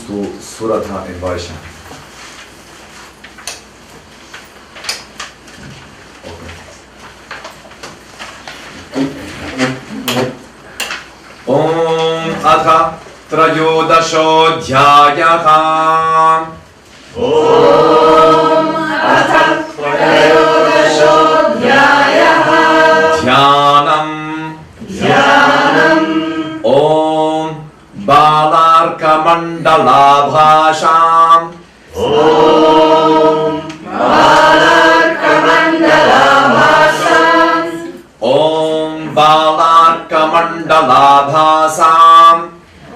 to Suratha in Vaishnav. Om Atha Trayodashodhyayah. Om Atha Trayodashodhyayah. Dhyanam. Om Balarkamandalabhasham. Om Balarkamandalabhasham. Om Balarkamandalabhasam.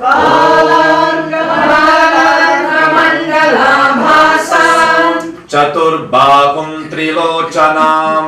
Balarkamandalabhasam. Chaturbahum Trilochanam.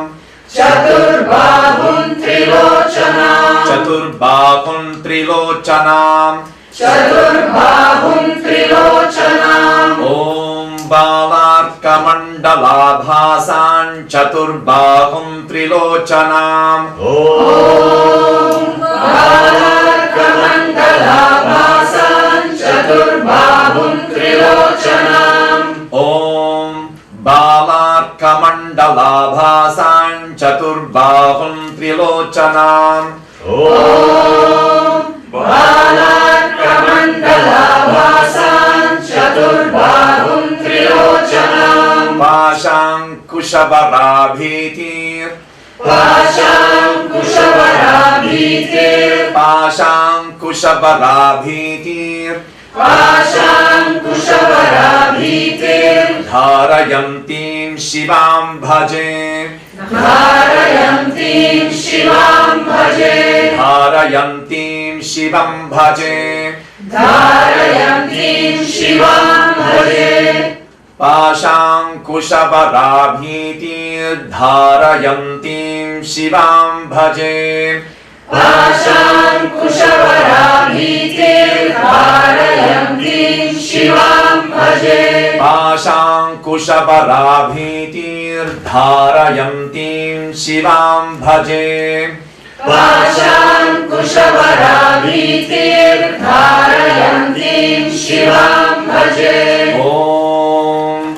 Chaturbahum Trilochanam. Chaturbahum Trilochanam. Chaturbahum Trilochanam. Om Balarkamandalabhasan Chaturbahum Trilochanam. Om Balarkamandalabhasan Chaturbahum Trilochanam. Om Balarkamandalabhasan Chaturbahum Trilochanam. Om Balarkamandalabhasan Chaturbahum Trilochanam. Pashankushavarabhitir. Pashankushavarabhitir. Pashankushavarabhitir. Pashankushavarabhitir. Dharayantim Shivam bhaje. Dharayantim Shivam bhaje. Dharayantim Shivam bhaje. Dharayantim Shivam bhaje. Pashankushavarabhitir. Dharayantim Shivam bhaje. Pashankushavarabhitir. Dharayantim Shivam bhaje. Pashankushavarabhitir. Dharayantim Shivam bhaje. Pashankushavarabhitir. Dharayantim Shivam bhaje. Om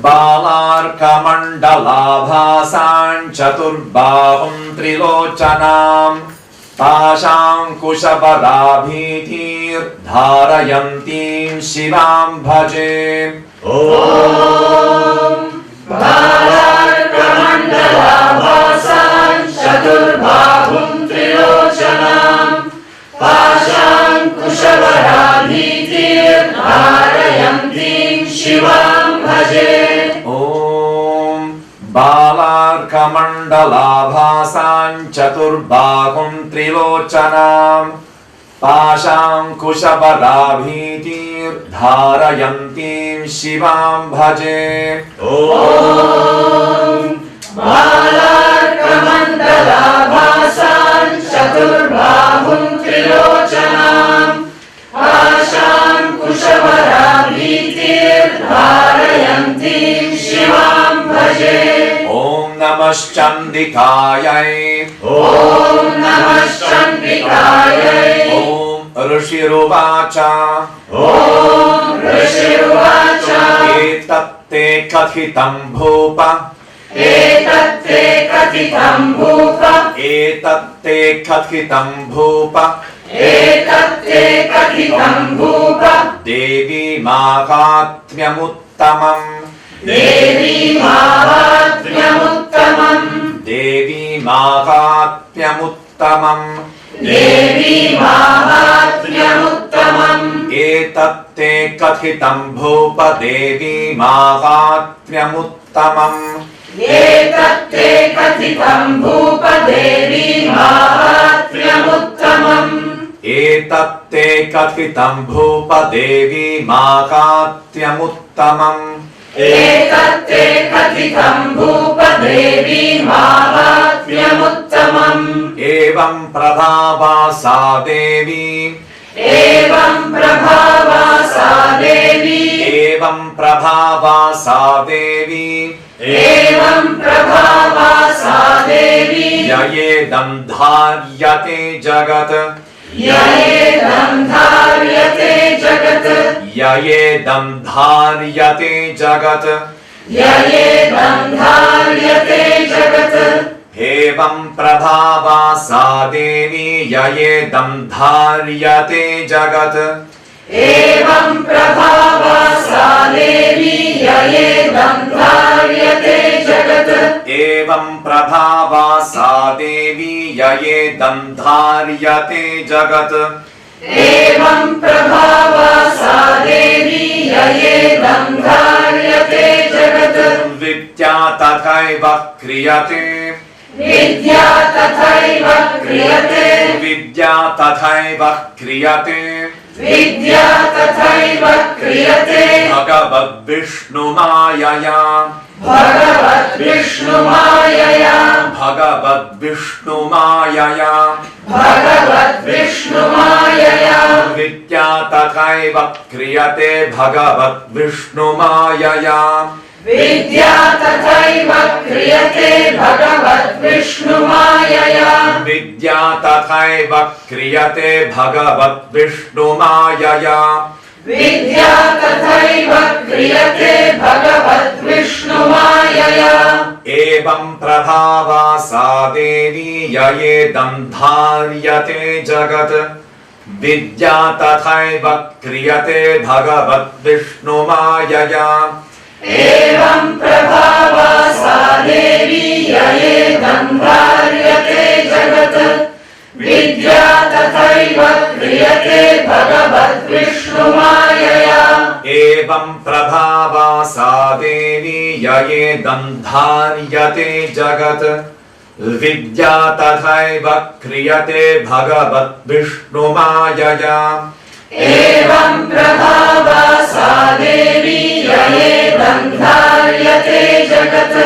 Balarkamandalabhasan Chaturbahum Trilochanam. Pashankushavarabhitir. Dharayantim Shivam bhaje. Om Balarkamandalabhasan Chaturbahum Trilochanam. Pashankushavarabhitir. Dharayantim Shivam bhaje. Om Balarkamandalabhasan Chaturbahum Trilochanam. Pashankushavarabhitir. Dharayantim Shivam bhaje. Om Balarkamandalabhasan Chaturbahum Trilochanam. Pashankushavarabhitir. Dharayantim Shivam bhaje. Om Namaschandikayai. Om Namaschandikayai. Om Rishiruvacha. Om Rishiruvacha. Etatte kathitam bhupa. Etatte kathitam bhupa. Etatte kathitam bhupa. Etatte kathitam bhupa. Devi Mahatmyamuttamam. Devi Mahatmyamuttamam. Devi Mahatmyamuttamam. Devi Mahatmyamuttamam. Etatte kathitam bhupa Devi Mahatmyamuttamam. Etatte kathitam bhupa Devi Mahatmyamuttamam. Etatte kathitam bhupa Devi Mahatmyamuttamam. Etatte kathitam bhupa Devi Mahatmyamuttamam. Evam prabhava sa Devi. Evam prabhava sa Devi. Evam prabhava sa Devi. Evam prabhava sa Devi. Yayedam dharyate jagat. ययेदं धार्यते जगत् ययेदं धार्यते जगत् ययेदं धार्यते जगत् एवं प्रभावा सा देवी ययेदं धार्यते जगत् एवं प्रभावा सा देवी ययेदं धार्यते जगत् एवं प्रभावा सा देवी ययेदं धार्यते जगत् एवं प्रभावा सा देवी ययेदं धार्यते जगत् विद्या तथैव क्रियते विद्या तथैव क्रियते विद्या तथैव क्रियते विद्या तथैव क्रियते भगवद्विष्णुमायया भगवद्विष्णुमायया भगवद्विष्णुमायया भगवद्विष्णुमायया विद्या तथैव क्रियते भगवद्विष्णुमायया विद्या तथैव क्रियते भगवद्विष्णुमायया विद्या तथैव क्रियते भगवद्विष्णुमायया विद्या तथैव क्रियते भगवद्विष्णुमायया एवं प्रभावा सा देवी ययेदं धार्यते जगत् विद्या तथैव क्रियते भगवद्विष्णुमायया एवं प्रभावा सा देवी ययेदं धार्यते जगत् विद्या तथैव क्रियते भगवद्विष्णुमायया एवं प्रभावा सा देवी ययेदं धार्यते जगत् विद्या तथैव क्रियते भगवद्विष्णुमायया एवं प्रभावा सा देवी ययेदं धार्यते जगत्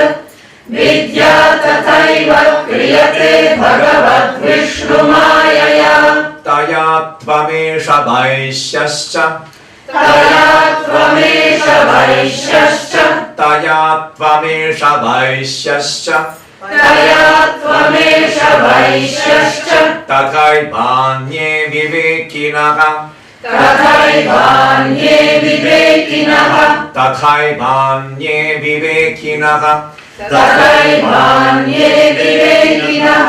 विद्या तथैव क्रियते भगवद्विष्णुमायया तया त्वमेष वैश्यश्च तया त्वमेष वैश्यश्च तया त्वमेष वैश्यश्च तया त्वमेष वैश्यश्च तथैवान्ये विवेकिनः तथैवान्ये विवेकिनः तथैवान्ये विवेकिनः तथैवान्ये विवेकिनः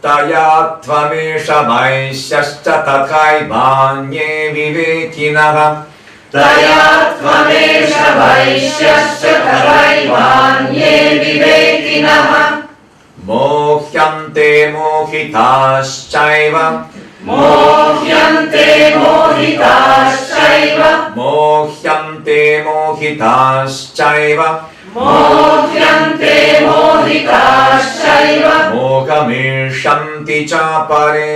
तया त्वमेष वैश्यश्च तथैवान्ये विवेकिनः तया त्वमेष वैश्यश्च तथैवान्ये विवेकिनः मोह्यन्ते मोहिताश्चैव मोह्यन्ते मोहिताश्चैव मोह्यन्ते मोहिताश्चैव मोह्यन्ते मोहिताश्चैव मोहमेष्यन्ति च परे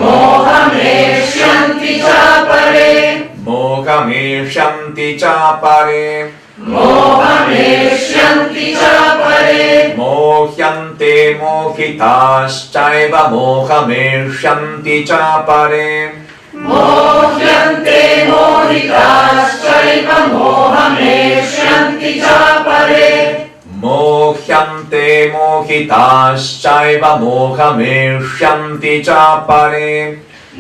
मोहमेष्यन्ति च परे मोहमेष्यन्ति च परे मोहमेष्यन्ति च परे मोह्यन्ते मोहिताश्चैव मोहमेष्यन्ति च परे मोह्यन्ते मोहिताश्चैव मोहमेष्यन्ति च परे मोह्यन्ते मोहिताश्चैव मोहमेष्यन्ति च परे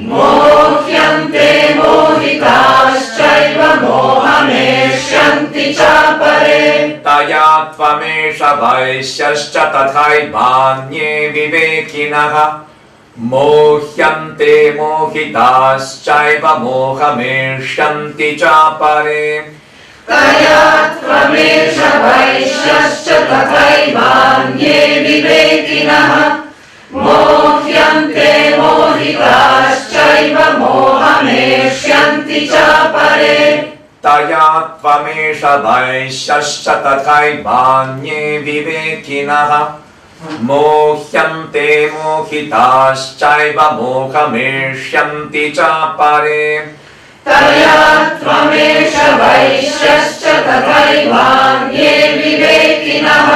मोह्यन्ते मोहिताश्चैव मोहमेष्यन्ति च परे तया त्वमेष वैश्यश्च तथैवान्ये विवेकिनः मोह्यन्ते मोहिताश्चैव मोहमेष्यन्ति च परे तया त्वमेष वैश्यश्च तथैवान्ये विवेकिनः मोह्यन्ते मोहिताश्चैव मोहमेष्यन्ति च परे तया त्वमेष वैश्यश्च तथैवान्ये विवेकिनः मोह्यन्ते मोहिताश्चैव मोहमेष्यन्ति च परे तया त्वमेष वैश्यश्च तथैवान्ये विवेकिनः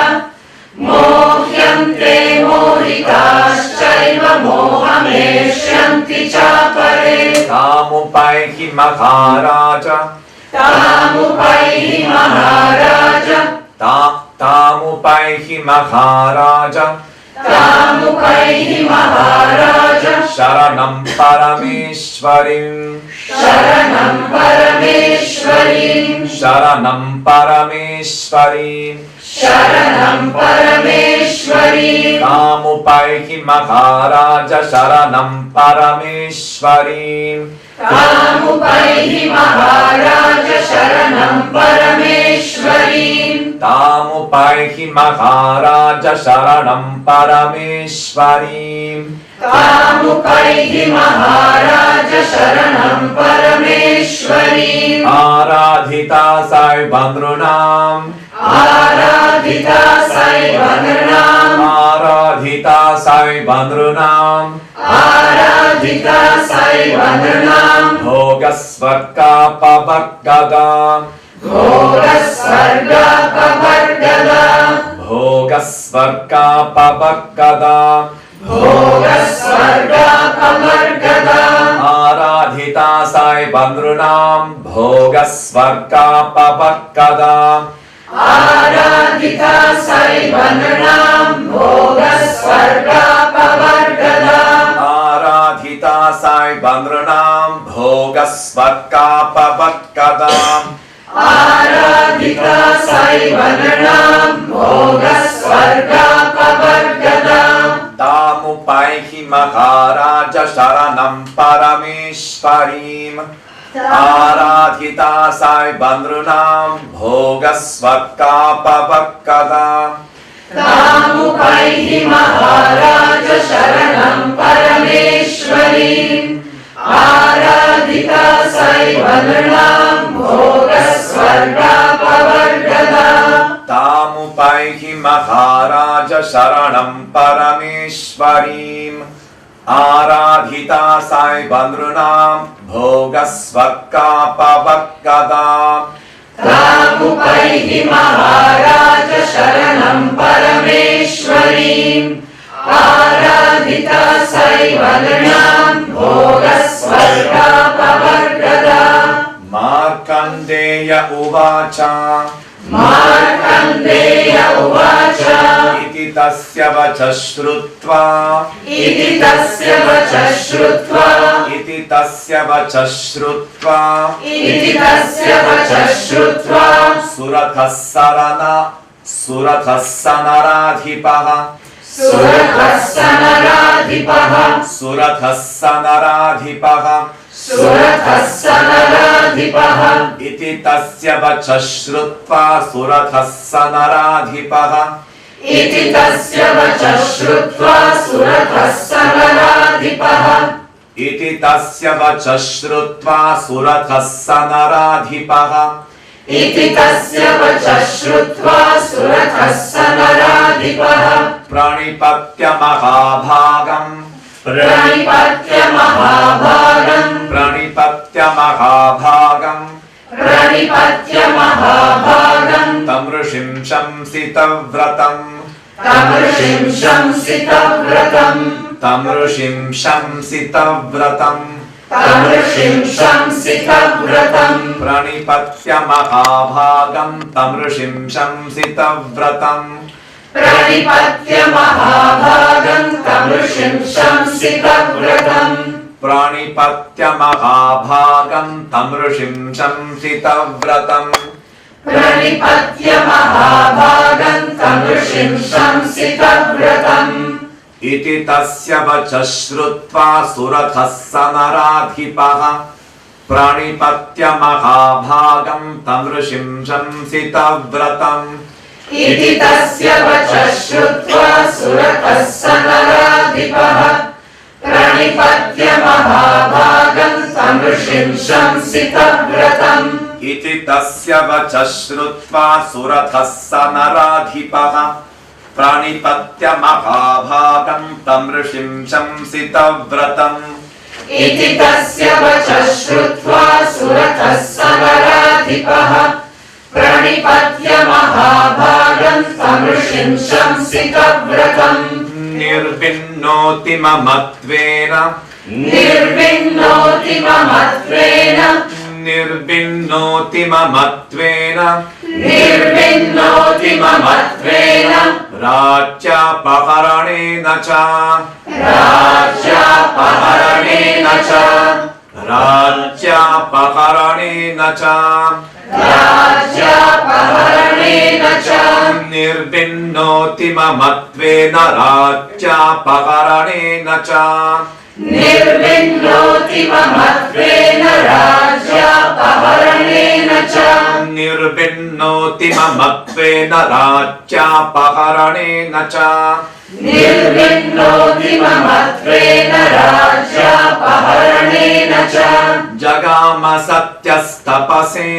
मोह्यन्ते मोहिताश्चैव मोहमेष्यन्ति च परे तामुपैहि महाराज तामुपैहि महाराज तामुपैहि महाराज तामुपैहि महाराज शरणं परमेश्वरीं शरणं परमेश्वरीं शरणं परमेश्वरीं शरणं परमेश्वरीं तामुपैहि महाराज शरणं परमेश्वरीं तामुपैहि महाराज शरणं परमेश्वरीं तामुपैहि महाराज शरणं परमेश्वरीं तामुपैहि महाराज शरणं परमेश्वरीं आराधिता साईबंद्रुनाम आराधिता साईबंद्रुनाम आराधिता साईबंद्रुनाम आराधिता साईबंद्रुनाम भोगस्वर्गापवर्गदा भोगस्वर्गापवर्गदा भोगस्वर्गापवर्गदा भोगस्वर्गापवर्गदा आराधिता साईबंद्रुनाम भोगस्वर्गापवर्गदा आराधिता साईबंद्रुनाम भोगस्वर्गापवर्गदा आराधिता साईबंद्रुनाम भोगस्वर्गापवर्गदा आराधिता साईबंद्रुनाम भोगस्वर्गापवर्गदा तामुपैहि महाराज शरणं परमेश्वरीं आराधिता साईबंद्रुनाम भोगस्वर्गापवर्गदा तामुपैहि महाराज शरणं परमेश्वरीं आराधिता साईबंद्रुनाम भोगस्वर्गापवर्गदा तामुपैहि महाराज शरणं परमेश्वरीं आराधिता साईबंद्रुनाम भोगस्वर्गापवर्गदा तामुपैहि महाराज शरणं परमेश्वरीं आराधिता साईबंद्रुनाम भोगस्वर्गापवर्गदा मार्कण्डेय उवाच मार्कण्डेय उवाच इति तस्य वचः श्रुत्वा इति तस्य वचः श्रुत्वा इति तस्य वचः श्रुत्वा इति तस्य वचः श्रुत्वा सुरथः सनराधिपः सुरथः सनराधिपः सुरथः सनराधिपः सुरथः सनराधिपः इति तस्य वचः श्रुत्वा सुरथः सनराधिपः इति तस्य वचः श्रुत्वा सुरथः सनराधिपः इति तस्य वचः श्रुत्वा सुरथः सनराधिपः इति तस्य वचः श्रुत्वा सुरथः सनराधिपः प्रणिपत्य महाभागम् प्रणिपत्य महाभागम् प्रणिपत्य महाभागम् प्रणिपत्य महाभागम् तं ऋषिं शंसितव्रतम् तं ऋषिं शंसितव्रतम् तं ऋषिं शंसितव्रतम् तं ऋषिं शंसितव्रतम् प्रणिपत्य महाभागम् तं ऋषिं शंसितव्रतम् प्रणिपत्य महाभागम् तं ऋषिं शंसितव्रतम् प्रणिपत्य महाभागम् तं ऋषिं शंसितव्रतम् प्रणिपत्य महाभागम् तं ऋषिं शंसितव्रतम् इति तस्य वचः श्रुत्वा सुरथः सनराधिपः प्रणिपत्य महाभागम् तं ऋषिं शंसितव्रतम् इति तस्य वचः श्रुत्वा सुरथः सनराधिपः प्रणिपत्य महाभागम् तं ऋषिं शंसितव्रतम् इति तस्य वचः श्रुत्वा सुरथः सनराधिपः प्रणिपत्य महाभागम् तं ऋषिं शंसितव्रतम् इति तस्य वचः श्रुत्वा सुरथः सनराधिपः प्रणिपत्य महाभागम् तं ऋषिं शंसितव्रतम् निर्विन्नोति ममत्वेन निर्विन्नोति ममत्वेन निर्विन्नोति ममत्वेन निर्विण्णोति ममत्वेन राज्यापहरणेन च राज्यापहरणेन च राज्यापहरणेन च राज्यापहरणेन च निर्विण्णोति ममत्वेन राज्यापहरणेन च निर्विण्णोति ममत्वेन राज्यापहरणेन च निर्विण्णोति ममत्वेन राज्यापहरणेन च निर्विण्णोति ममत्वेन राज्यापहरणेन च जगाम सत्यस्तपसे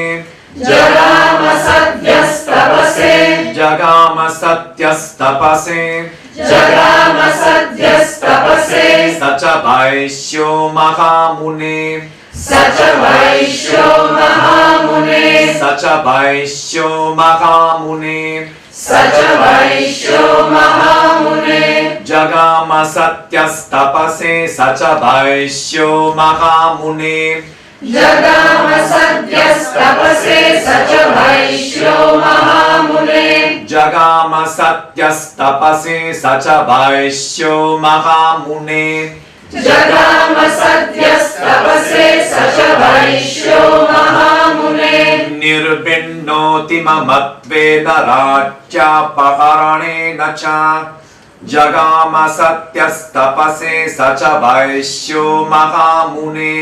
जगाम सत्यस्तपसे जगाम सत्यस्तपसे जगाम सत्यस्तपसे स च वैश्यो महामुने स च वैश्यो महामुने स च वैश्यो महामुने स च वैश्यो महामुने जगाम सत्यस्तपसे स च वैश्यो महामुने जगाम सत्यस्तपसे स च वैश्यो महामुने जगाम सत्यस्तपसे स च वैश्यो महामुने जगाम सत्यस्तपसे स च वैश्यो महामुने निर्विण्णोति ममत्वेन राज्यापहरणेन च जगाम सत्यस्तपसे स च वैश्यो महामुने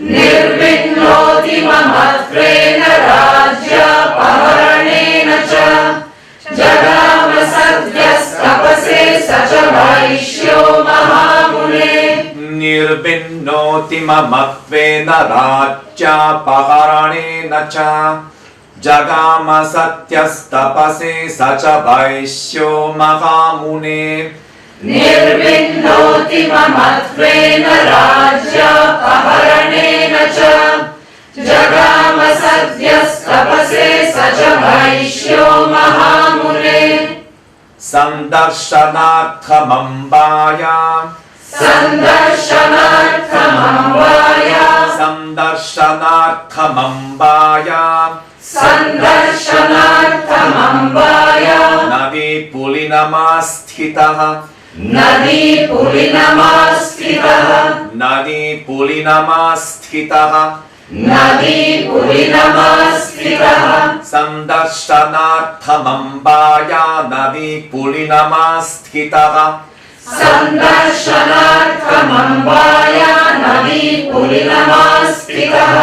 निर्विण्णोति ममत्वेन राज्यापहरणेन च जगाम सत्यस्तपसे स च वैश्यो महामुने निर्विण्णोति ममत्वेन राज्यापहरणेन च जगाम सत्यस्तपसे स च वैश्यो महामुने निर्विण्णोति ममत्वेन राज्यापहरणेन च जगाम सत्यस्तपसे स च वैश्यो महामुने सन्दर्शनार्थमम्बाया सन्दर्शनार्थमम्बाया सन्दर्शनार्थमम्बाया सन्दर्शनार्थमम्बाया नदीपुलिनमास्थितः नदीपुलिनमास्थितः नदीपुलिनमास्थितः नदीपुलिनमास्थितः सन्दर्शनार्थमम्बाया नदीपुलिनमास्थितः सन्दर्शनार्थमम्बाया नदीपुलिनमास्थितः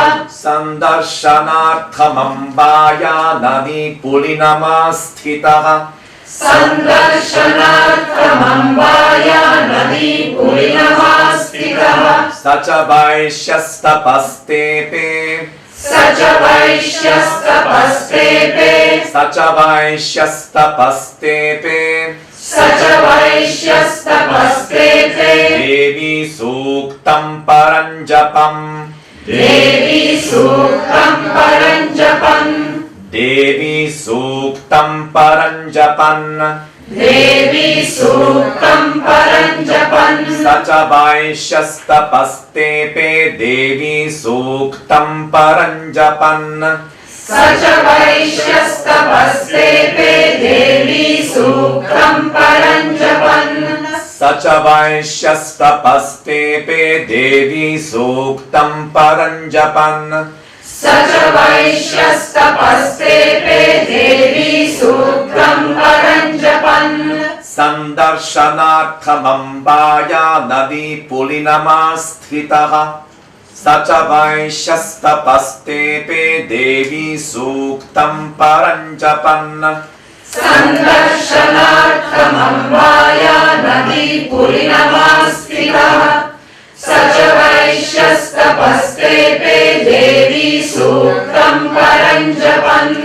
सन्दर्शनार्थमम्बाया नदीपुलिनमास्थितः सन्दर्शनार्थमम्बाया नदीपुलिनमास्थितः स च वैश्यस्तपस्तेपे स च वैश्यस्तपस्तेपे स च वैश्यस्तपस्तेपे स च वैश्यस्तपस्तेपे देवी सूक्तं परं जपम् देवी सूक्तं परं जपन् देवी सूक्तं परं जपन् देवी सूक्तं परं जपन् स च वैश्यस्तपस्तेपे देवी सूक्तं परं जपन् स च वैश्यस्तपस्तेपे देवी सूक्तं परं जपन् स च वैश्यस्तपस्तेपे देवी सूक्तं परं जपन् स च वैश्यस्तपस्तेपे देवी सूक्तं परं जपन् सन्दर्शनार्थमम्बाया नदीपुलिनमास्थितः स च वैश्यस्तपस्तेपे देवी सूक्तं परं जपन् सन्दर्शनार्थमम्बाया नदीपुलिनमास्थितः स च वैश्यस्तपस्तेपे देवी सूक्तं परं जपन्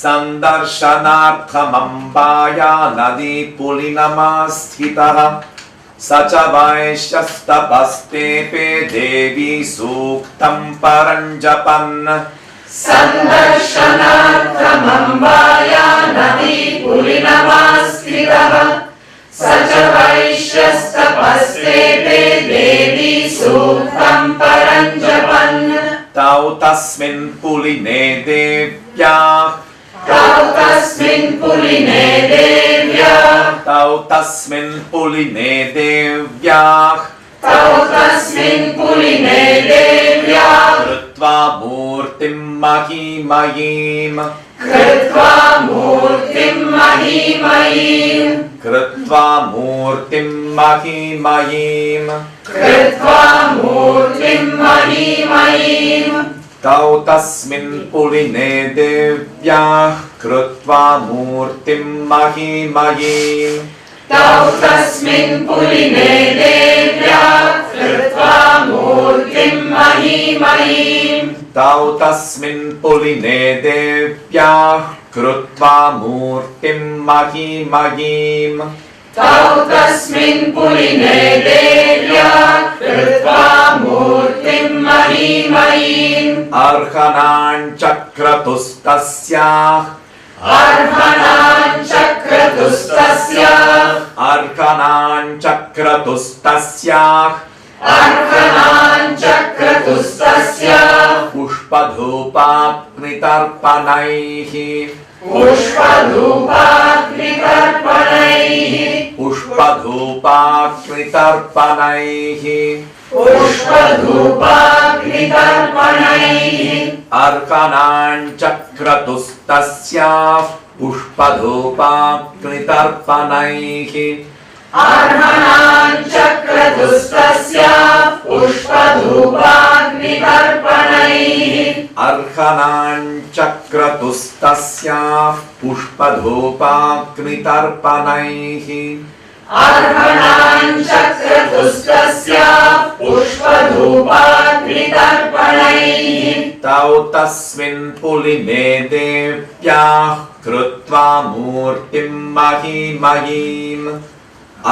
सन्दर्शनार्थमम्बाया नदीपुलिनमास्थितः स च वैश्यस्तपस्तेपे देवी सूक्तं परं जपन् सन्दर्शनार्थमम्बाया नदीपुलिनमास्थितः स च वैश्यस्तपस्तेपे देवी सूक्तं परं जपन् तौ तस्मिन् पुलिने देव्याः तस्मिन् पुलिने देव्याः तौ तस्मिन् पुलिने देव्याः तौ तस्मिन् पुलिने देव्याः कृत्वा मूर्तिं महीमयीम् कृत्वा मूर्तिं महीमयीम् कृत्वा मूर्तिं महीमयीम् कृत्वा मूर्तिं महीमयीम् तौ तस्मिन् पुलिने देव्याः कृत्वा मूर्तिं महीमयीम् तौ तस्मिन् पुलिने देव्याः कृत्वा मूर्तिं महीमयीम् तौ तस्मिन् पुलिने देव्याः कृत्वा मूर्तिं महीमयीम् तौ तस्मिन् पुलिने देव्याः कृत्वा मूर्तिं महीमयीम् अर्हणाञ्चक्रतुस्तस्याः अर्हणाञ्चक्रतुस्तस्याः अर्हणाञ्चक्रतुस्तस्याः अर्हणाञ्चक्रतुस्तस्याः पुष्पधूपाग्नितर्पणैः पुष्पधूपाग्नितर्पणैः पुष्पधूपाग्नितर्पणैः पुष्पधूपाग्नितर्पणैः अर्हणाञ्चक्रतुस्तस्याः पुष्पधूपाग्नितर्पणैः अर्हणाञ्चक्रतुस्तस्याः पुष्पधूपाग्नितर्पणैः अर्हणाञ्चक्रतुस्तस्याः पुष्पधूपाग्नितर्पणैः अर्हणाञ्चक्रतुस्तस्याः पुष्पधूपाग्नितर्पणैः तौ तस्मिन् पुलिने देव्याः कृत्वा मूर्तिं महीमयीम्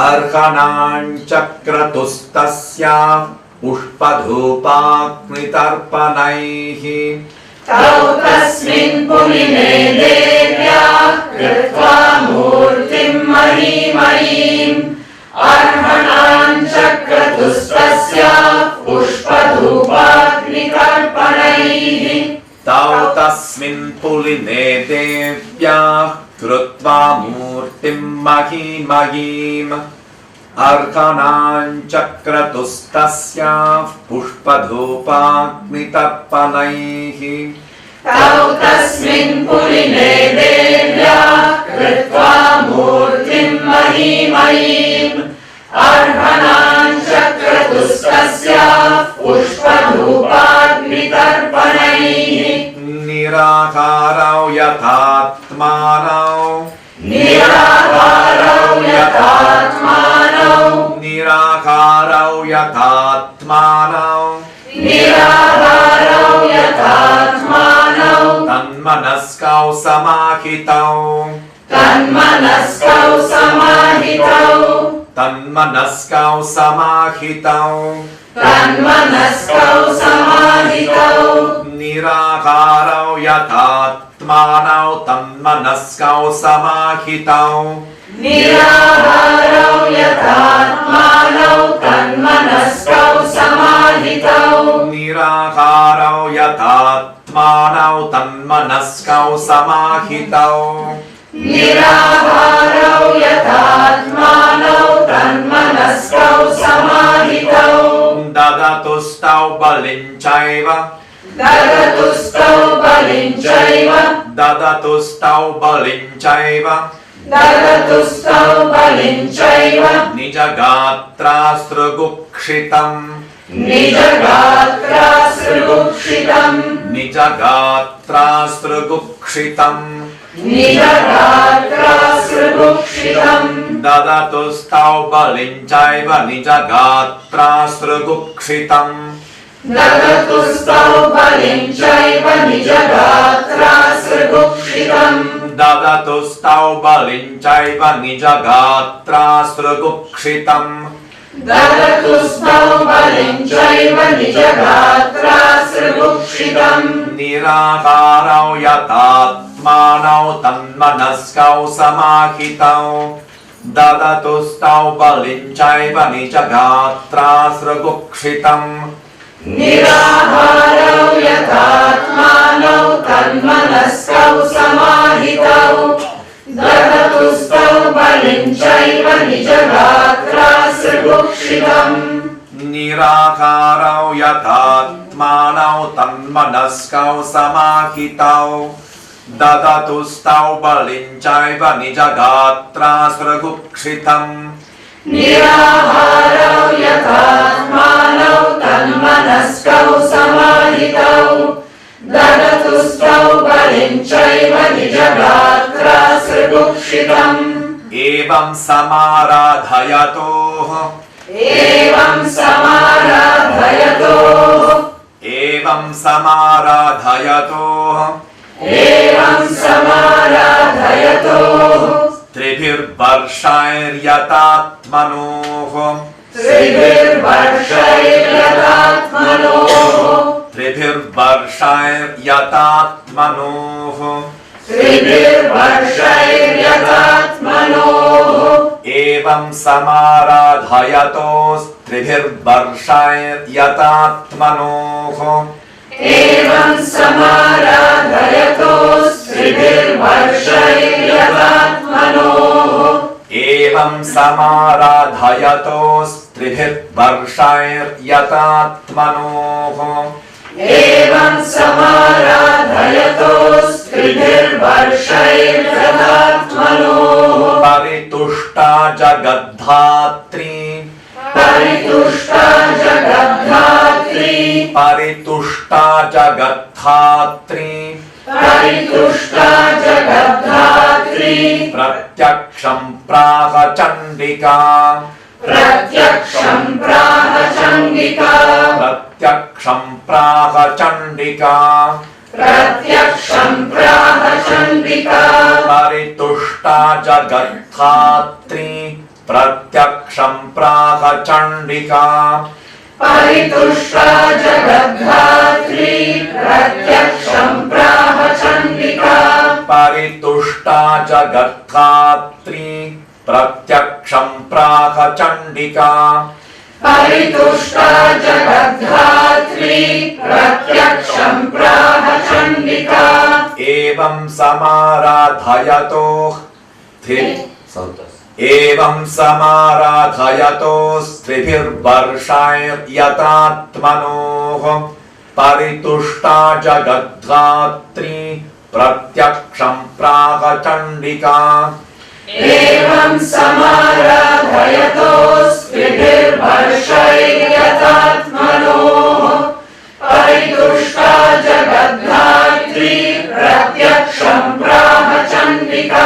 अर्हणाञ्चक्रतुस्तस्याः पुष्पधूपाग्नितर्पणैः तौ तस्मिन् पुलिने देव्याः कृत्वा मूर्तिं महीमयीम् अर्हणाञ्चक्रतुस्तस्याः पुष्पधूपाग्नितर्पणैः तौ तस्मिन् पुलिने देव्याः कृत्वा मूर्तिं महीमयीम् अर्हणाञ्चक्रतुस्तस्याः पुष्पधूपाग्नितर्पणैः तौ तस्मिन् पुलिने देव्याः कृत्वा मूर्तिं महीमयीम् अर्हणाञ्चक्रतुस्तस्याः पुष्पधूपाग्नितर्पणैः निराकारौ यथात्मानौ निराकारौ यथात्मानौ निराकारौ यथात्मानौ निराकारौ यथात्मानौ तन्मनस्कौ समाहितौ तन्मनस्कौ समाहितौ तन्मनस्कौ समाहितौ तन्मनस्कौ समाहितौ निराकारौ यथात्मानौ तन्मनस्कौ समाहितौ निराकारौ यथात्मानौ तन्मनस्कौ समाहितौ निराकारौ यथात्मानौ तन्मनस्कौ समाहितौ निराकारौ यथात्मानौ तन्मनस्कौ समाहितौ ददतुस्तौ बलिं चैव ददतुस्तौ बलिं चैव ददतुस्तौ बलिं चैव ददतुस्तौ बलिं चैव निजगात्रासृगुक्षितम् निजगात्रासृगुक्षितम् निजगात्रासृगुक्षितम् निजगात्रासृगुक्षितम् ददतुस्तौ बलिं चैव निजगात्रासृगुक्षितम् ददतुस्तौ बलिं चैव निजगात्रासृगुक्षितम् ददतुस्तौ बलिं चैव निजगात्रासृगुक्षितम् ददतुस्तौ बलिं चैव निजगात्रासृगुक्षितम् निराकारौ यथात्मानौ तन्मनस्कौ समाहितौ ददतुस्तौ बलिं चैव निजगात्रासृगुक्षितम् निराकारौ यथात्मानौ तदात्मानौ तन्मनस्कौ समाहितौ ददतुस्तौ बलिं चैव निजगात्रासृगुक्षितम् निराकारौ यथात्मानौ तन्मनस्कौ समाहितौ ददतुस्तौ बलिं चैव निजगात्रासृगुक्षितम् निराहारौ यथात्मानौ तन्मनस्कौ समाहितौ ददतुस्तौ बलिं चैव निजगात्रासृगुक्षितम् एवं समाराधयतोः एवं समाराधयतोः एवं समाराधयतोः एवं समाराधयतोः त्रिभिर्वर्षैर्यतात्मनोः त्रिभिर्वर्षैर्यतात्मनोः त्रिभिर्वर्षैर्यतात्मनोः त्रिभिर्वर्षैर्यतात्मनोः एवं समाराधयतोस्त्रिभिर्वर्षैर्यतात्मनोः एवं समाराधयतोस्त्रिभिर्वर्षैर्यतात्मनोः एवं समाराधयतोस्त्रिभिर्वर्षैर्यतात्मनोः एवं समाराधयतोस्त्रिभिर्वर्षैर्यतात्मनोः परितुष्टा जगद्धात्री परितुष्टा जगद्धात्री परितुष्टा जगद्धात्री परितुष्टा जगद्धात्री प्रत्यक्षं प्राह चण्डिका प्रत्यक्षं प्राह चण्डिका प्रत्यक्षं प्राह चण्डिका प्रत्यक्षं प्राह चण्डिका परितुष्टा जगद्धात्री प्रत्यक्षं प्राह चण्डिका परितुष्टा जगद्धात्री प्रत्यक्षं प्राह चण्डिका परितुष्टा जगद्धात्री प्रत्यक्षं प्राह चण्डिका परितुष्टा जगद्धात्री प्रत्यक्षं प्राह चण्डिका एवं समाराधयतोः एवं समाराधयतोस्त्रिभिर्वर्षैर्यतात्मनोः परितुष्टा जगद्धात्री प्रत्यक्षं प्राह चण्डिका एवं समाराधयतोस्त्रिभिर्वर्षैर्यतात्मनोः परितुष्टा जगद्धात्री प्रत्यक्षं प्राह चण्डिका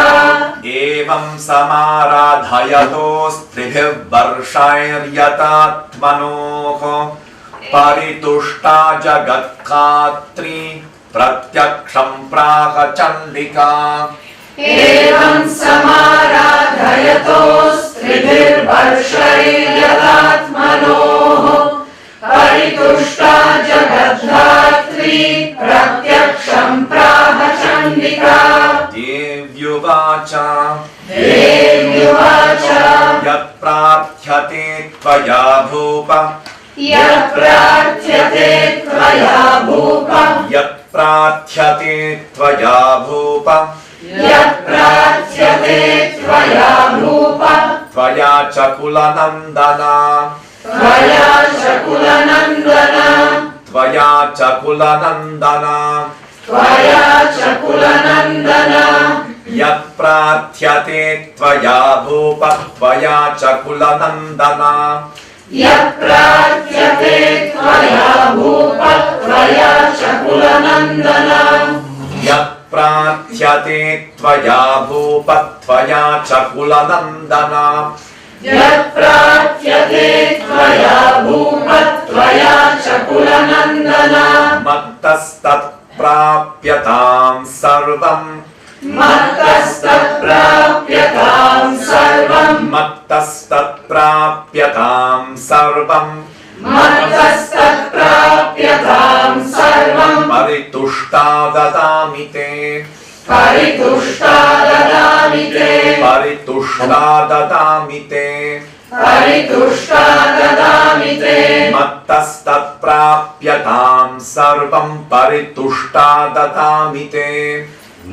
एवं समाराधयतोस्त्रिभिर्वर्षैर्यतात्मनोः परितुष्टा जगद्धात्री प्रत्यक्षं प्राह चण्डिका एवं समाराधयतोस्त्रिभिर्वर्षैर्यतात्मनोः परितुष्टा जगद्धात्री प्रत्यक्षं प्राह चण्डिका देव्युवाच देव्युवाच यत्प्रार्थ्यते त्वया भूप यत्प्रार्थ्यते त्वया भूप यत्प्रार्थ्यते त्वया भूप यत्प्रार्थ्यते त्वया भूप त्वया च कुलनन्दना त्वया च कुलनन्दना त्वया च कुलनन्दना त्वया च कुलनन्दना यत्प्रार्थ्यते त्वया भूप त्वया च कुलनन्दना यत्प्रार्थ्यते त्वया भूप त्वया च कुलनन्दना यत्प्रार्थ्यते त्वया भूप त्वया च कुलनन्दना यत्प्रार्थ्यते त्वया भूप त्वया च कुलनन्दना मत्तस्तत्प्राप्यतां सर्वम् मत्तस्तत्प्राप्यतां सर्वम् मत्तस्तत्प्राप्यतां सर्वम् मत्तस्तत्प्राप्यतां सर्वम् परितुष्टा ददामि ते परितुष्टा ददामि ते परितुष्टा ददामि ते परितुष्टा ददामि ते मत्तस्तत्प्राप्यतां सर्वं परितुष्टा ददामि ते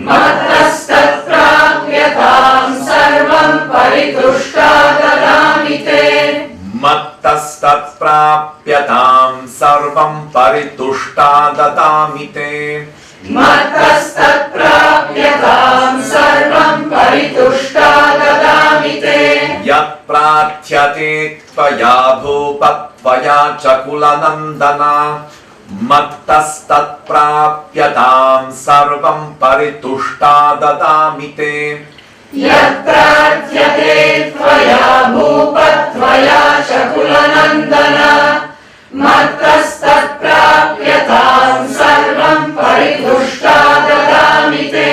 मत्तस्तत्प्राप्यतां सर्वं परितुष्टा ददामि ते मत्तस्तत्प्राप्यतां सर्वं परितुष्टा ददामि ते मत्तस्तत्प्राप्यतां सर्वं परितुष्टा ददामि ते यत्प्रार्थ्यते त्वया भूप त्वया च कुलनन्दन मत्तस्तत्प्राप्यतां सर्वं परितुष्टा ददामि ते यत्प्रार्थ्यते त्वया भूप त्वया च कुलनन्दन मत्तस्तत्प्राप्यतां सर्वं परितुष्टा ददामि ते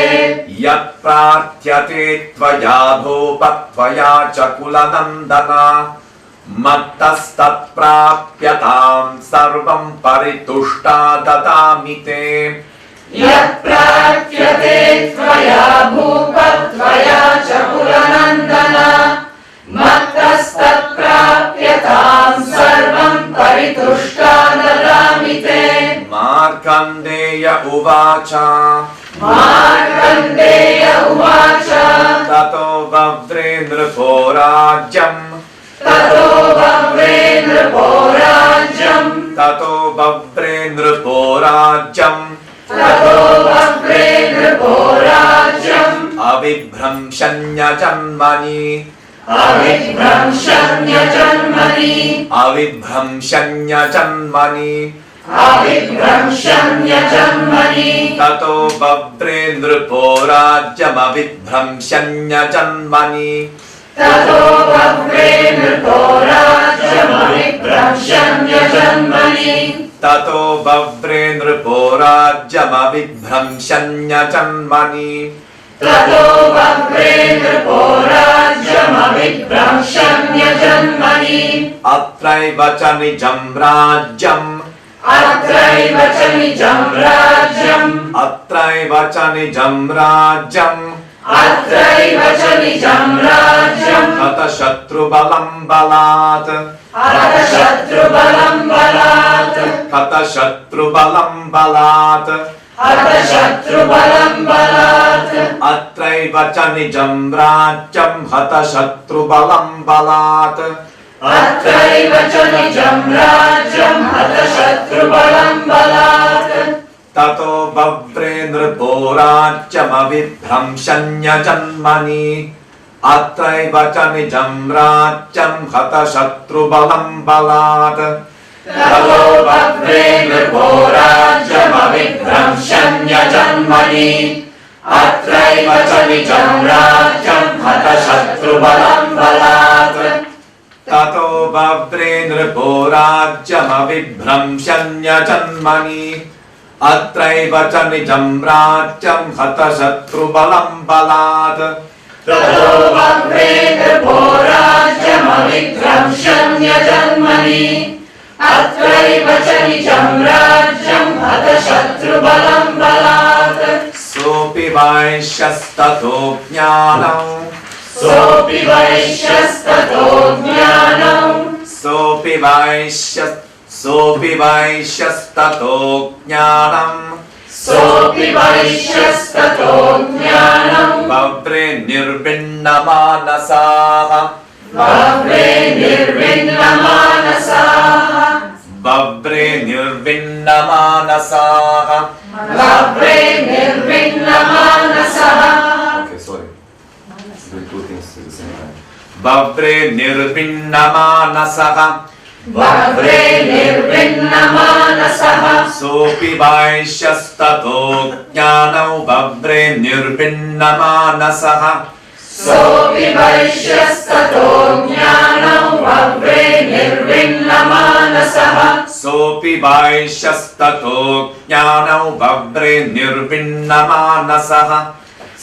यत्प्रार्थ्यते त्वया भूप त्वया च कुलनन्दन मत्तस्तत्प्राप्यतां सर्वं परितुष्टा ददामि ते यत्प्रार्थ्यते त्वया भूप त्वया च कुलनन्दन मत्तस्तत्प्राप्यतां सर्वं परितुष्टा ददामि ते मार्कण्डेय उवाच मार्कण्डेय उवाच ततो वव्रे नृपो राज्यम् ततो वव्रे नृपो राज्यम् ततो वव्रे नृपो राज्यम् ततो वव्रे नृपो राज्यम् अविभ्रंशन्यजन्मनि अविभ्रंशन्यजन्मनि अविभ्रंशन्यजन्मनि अविभ्रंशन्यजन्मनि ततो वव्रे नृपो राज्यमविभ्रंशन्यजन्मनि ततो वव्रे नृपो राज्यमविभ्रंशन्यजन्मनि ततो वव्रे नृपो राज्यमविभ्रंशन्यजन्मनि ततो वव्रे नृपो राज्यमविभ्रंशन्यजन्मनि अत्रैव च निजं राज्यम् अत्रैव च निजं राज्यम् अत्रैव च निजं राज्यम् अत्रैव च निजं राज्यम् हतशत्रुबलं बलात् हतशत्रुबलं बलात् हतशत्रुबलं बलात् हतशत्रुबलं बलात् अत्रैव च निजं राज्यम् हतशत्रुबलं बलात् अत्रैव च निजं राज्यम् हतशत्रुबलं बलात् ततो वव्रे नृपो राज्यमविभ्रंशन्यजन्मनि अत्रैव च निजं राज्यम् हतशत्रुबलं बलात् ततो वव्रे नृपो राज्यमविभ्रंशन्यजन्मनि अत्रैव च निजं राज्यम् हतशत्रुबलं बलात् ततो वव्रे नृपो राज्यमविभ्रंशन्यजन्मनि अत्रैव च निजं राज्यम् हतशत्रुबलं बलात् ततो वव्रे नृपो राज्यमविभ्रंशन्यजन्मनि अत्रैव च निजं राज्यम् हतशत्रुबलं बलात् सोऽपि वैश्यस्ततो ज्ञानौ सोऽपि वैश्यस्ततो ज्ञानौ सोऽपि वैश्यस्ततो ज्ञानम् सोऽपि वैश्यस्ततो ज्ञानम् वव्रे निर्विण्णमानसाः वव्रे निर्विण्णमानसाः वव्रे निर्विण्णमानसाः वव्रे निर्विण्णमानसः Okay, sorry. Doing two things at the same time. वव्रे निर्विण्णमानसः वव्रे निर्विण्णमानसः सोऽपि वैश्यस्ततो ज्ञानौ वव्रे निर्विण्णमानसः सोऽपि वैश्यस्ततो ज्ञानौ वव्रे निर्विण्णमानसः सोऽपि वैश्यस्ततो ज्ञानौ वव्रे निर्विण्णमानसः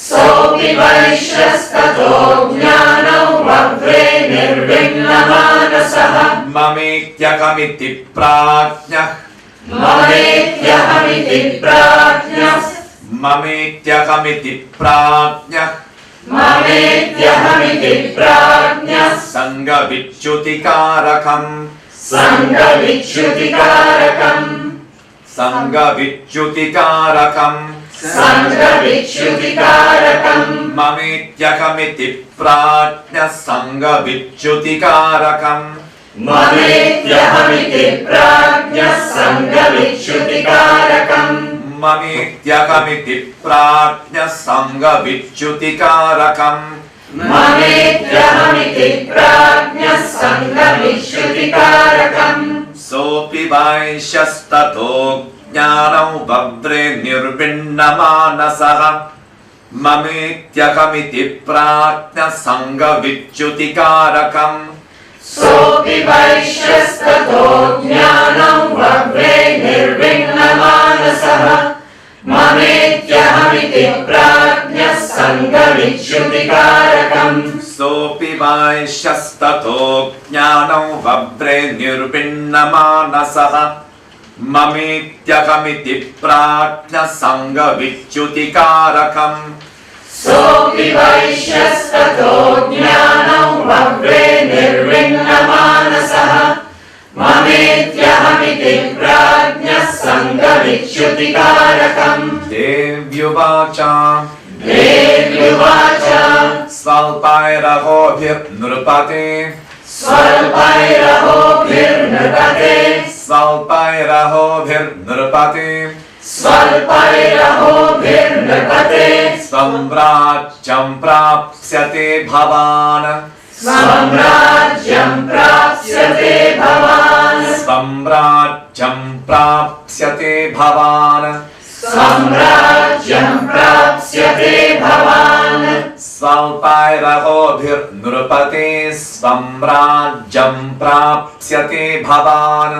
सोऽपि वैश्यस्ततो ज्ञानौ वव्रे निर्विण्णमानसः ममेत्यकमिति प्राज्ञः ममेत्यहमिति प्राज्ञः ममेत्यकमिति प्राज्ञः ममेत्यहमिति प्राज्ञः सङ्गविच्युतिकारकम् सङ्गविच्युतिकारकम् सङ्गविच्युतिकारकम् सङ्गविच्युतिकारकम् ममेत्यहमिति प्राज्ञः सङ्गविच्युतिकारकम् ममेत्यहमिति प्राज्ञः सङ्गविच्युतिकारकम् ममेत्यहमिति प्राज्ञः सङ्गविच्युतिकारकम् ममेत्यहमिति प्राज्ञः सङ्गविच्युतिकारकम् सोऽपि वैश्यस्ततो ज्ञानौ बभ्रे निर्विण्णमानसः ममेत्यहमिति प्राज्ञः सङ्गविच्युतिकारकम् सोऽपि वैश्यस्ततो ज्ञानौ बभ्रे निर्विण्णमानसः ममेत्यहमिति प्राज्ञः सङ्गविच्युतिकारकम् सोऽपि वैश्यस्ततो ज्ञानौ बभ्रे निर्विण्णमानसः ममेत्यहमिति प्राज्ञः सङ्गविच्युतिकारकम् सोऽपि वैश्यस्ततो ज्ञानौ बभ्रे निर्विण्णमानसः ममेत्यहमिति प्राज्ञः सङ्गविच्युतिकारकम् देव्युवाच देव्युवाच स्वल्पैरहोभिर्नृपते स्वल्पैरहोभिर्नृपते स्वल्पैरहोभिर्नृपते स्वल्पैरहोभिर्नृपते स्वं राज्यं प्राप्स्यते भवान् स्वं राज्यं प्राप्स्यते भवान् स्वं राज्यं प्राप्स्यते भवान् स्वं राज्यं प्राप्स्यते भवान् स्वल्पैरहोभिर्नृपते स्वं राज्यं प्राप्स्यते भवान्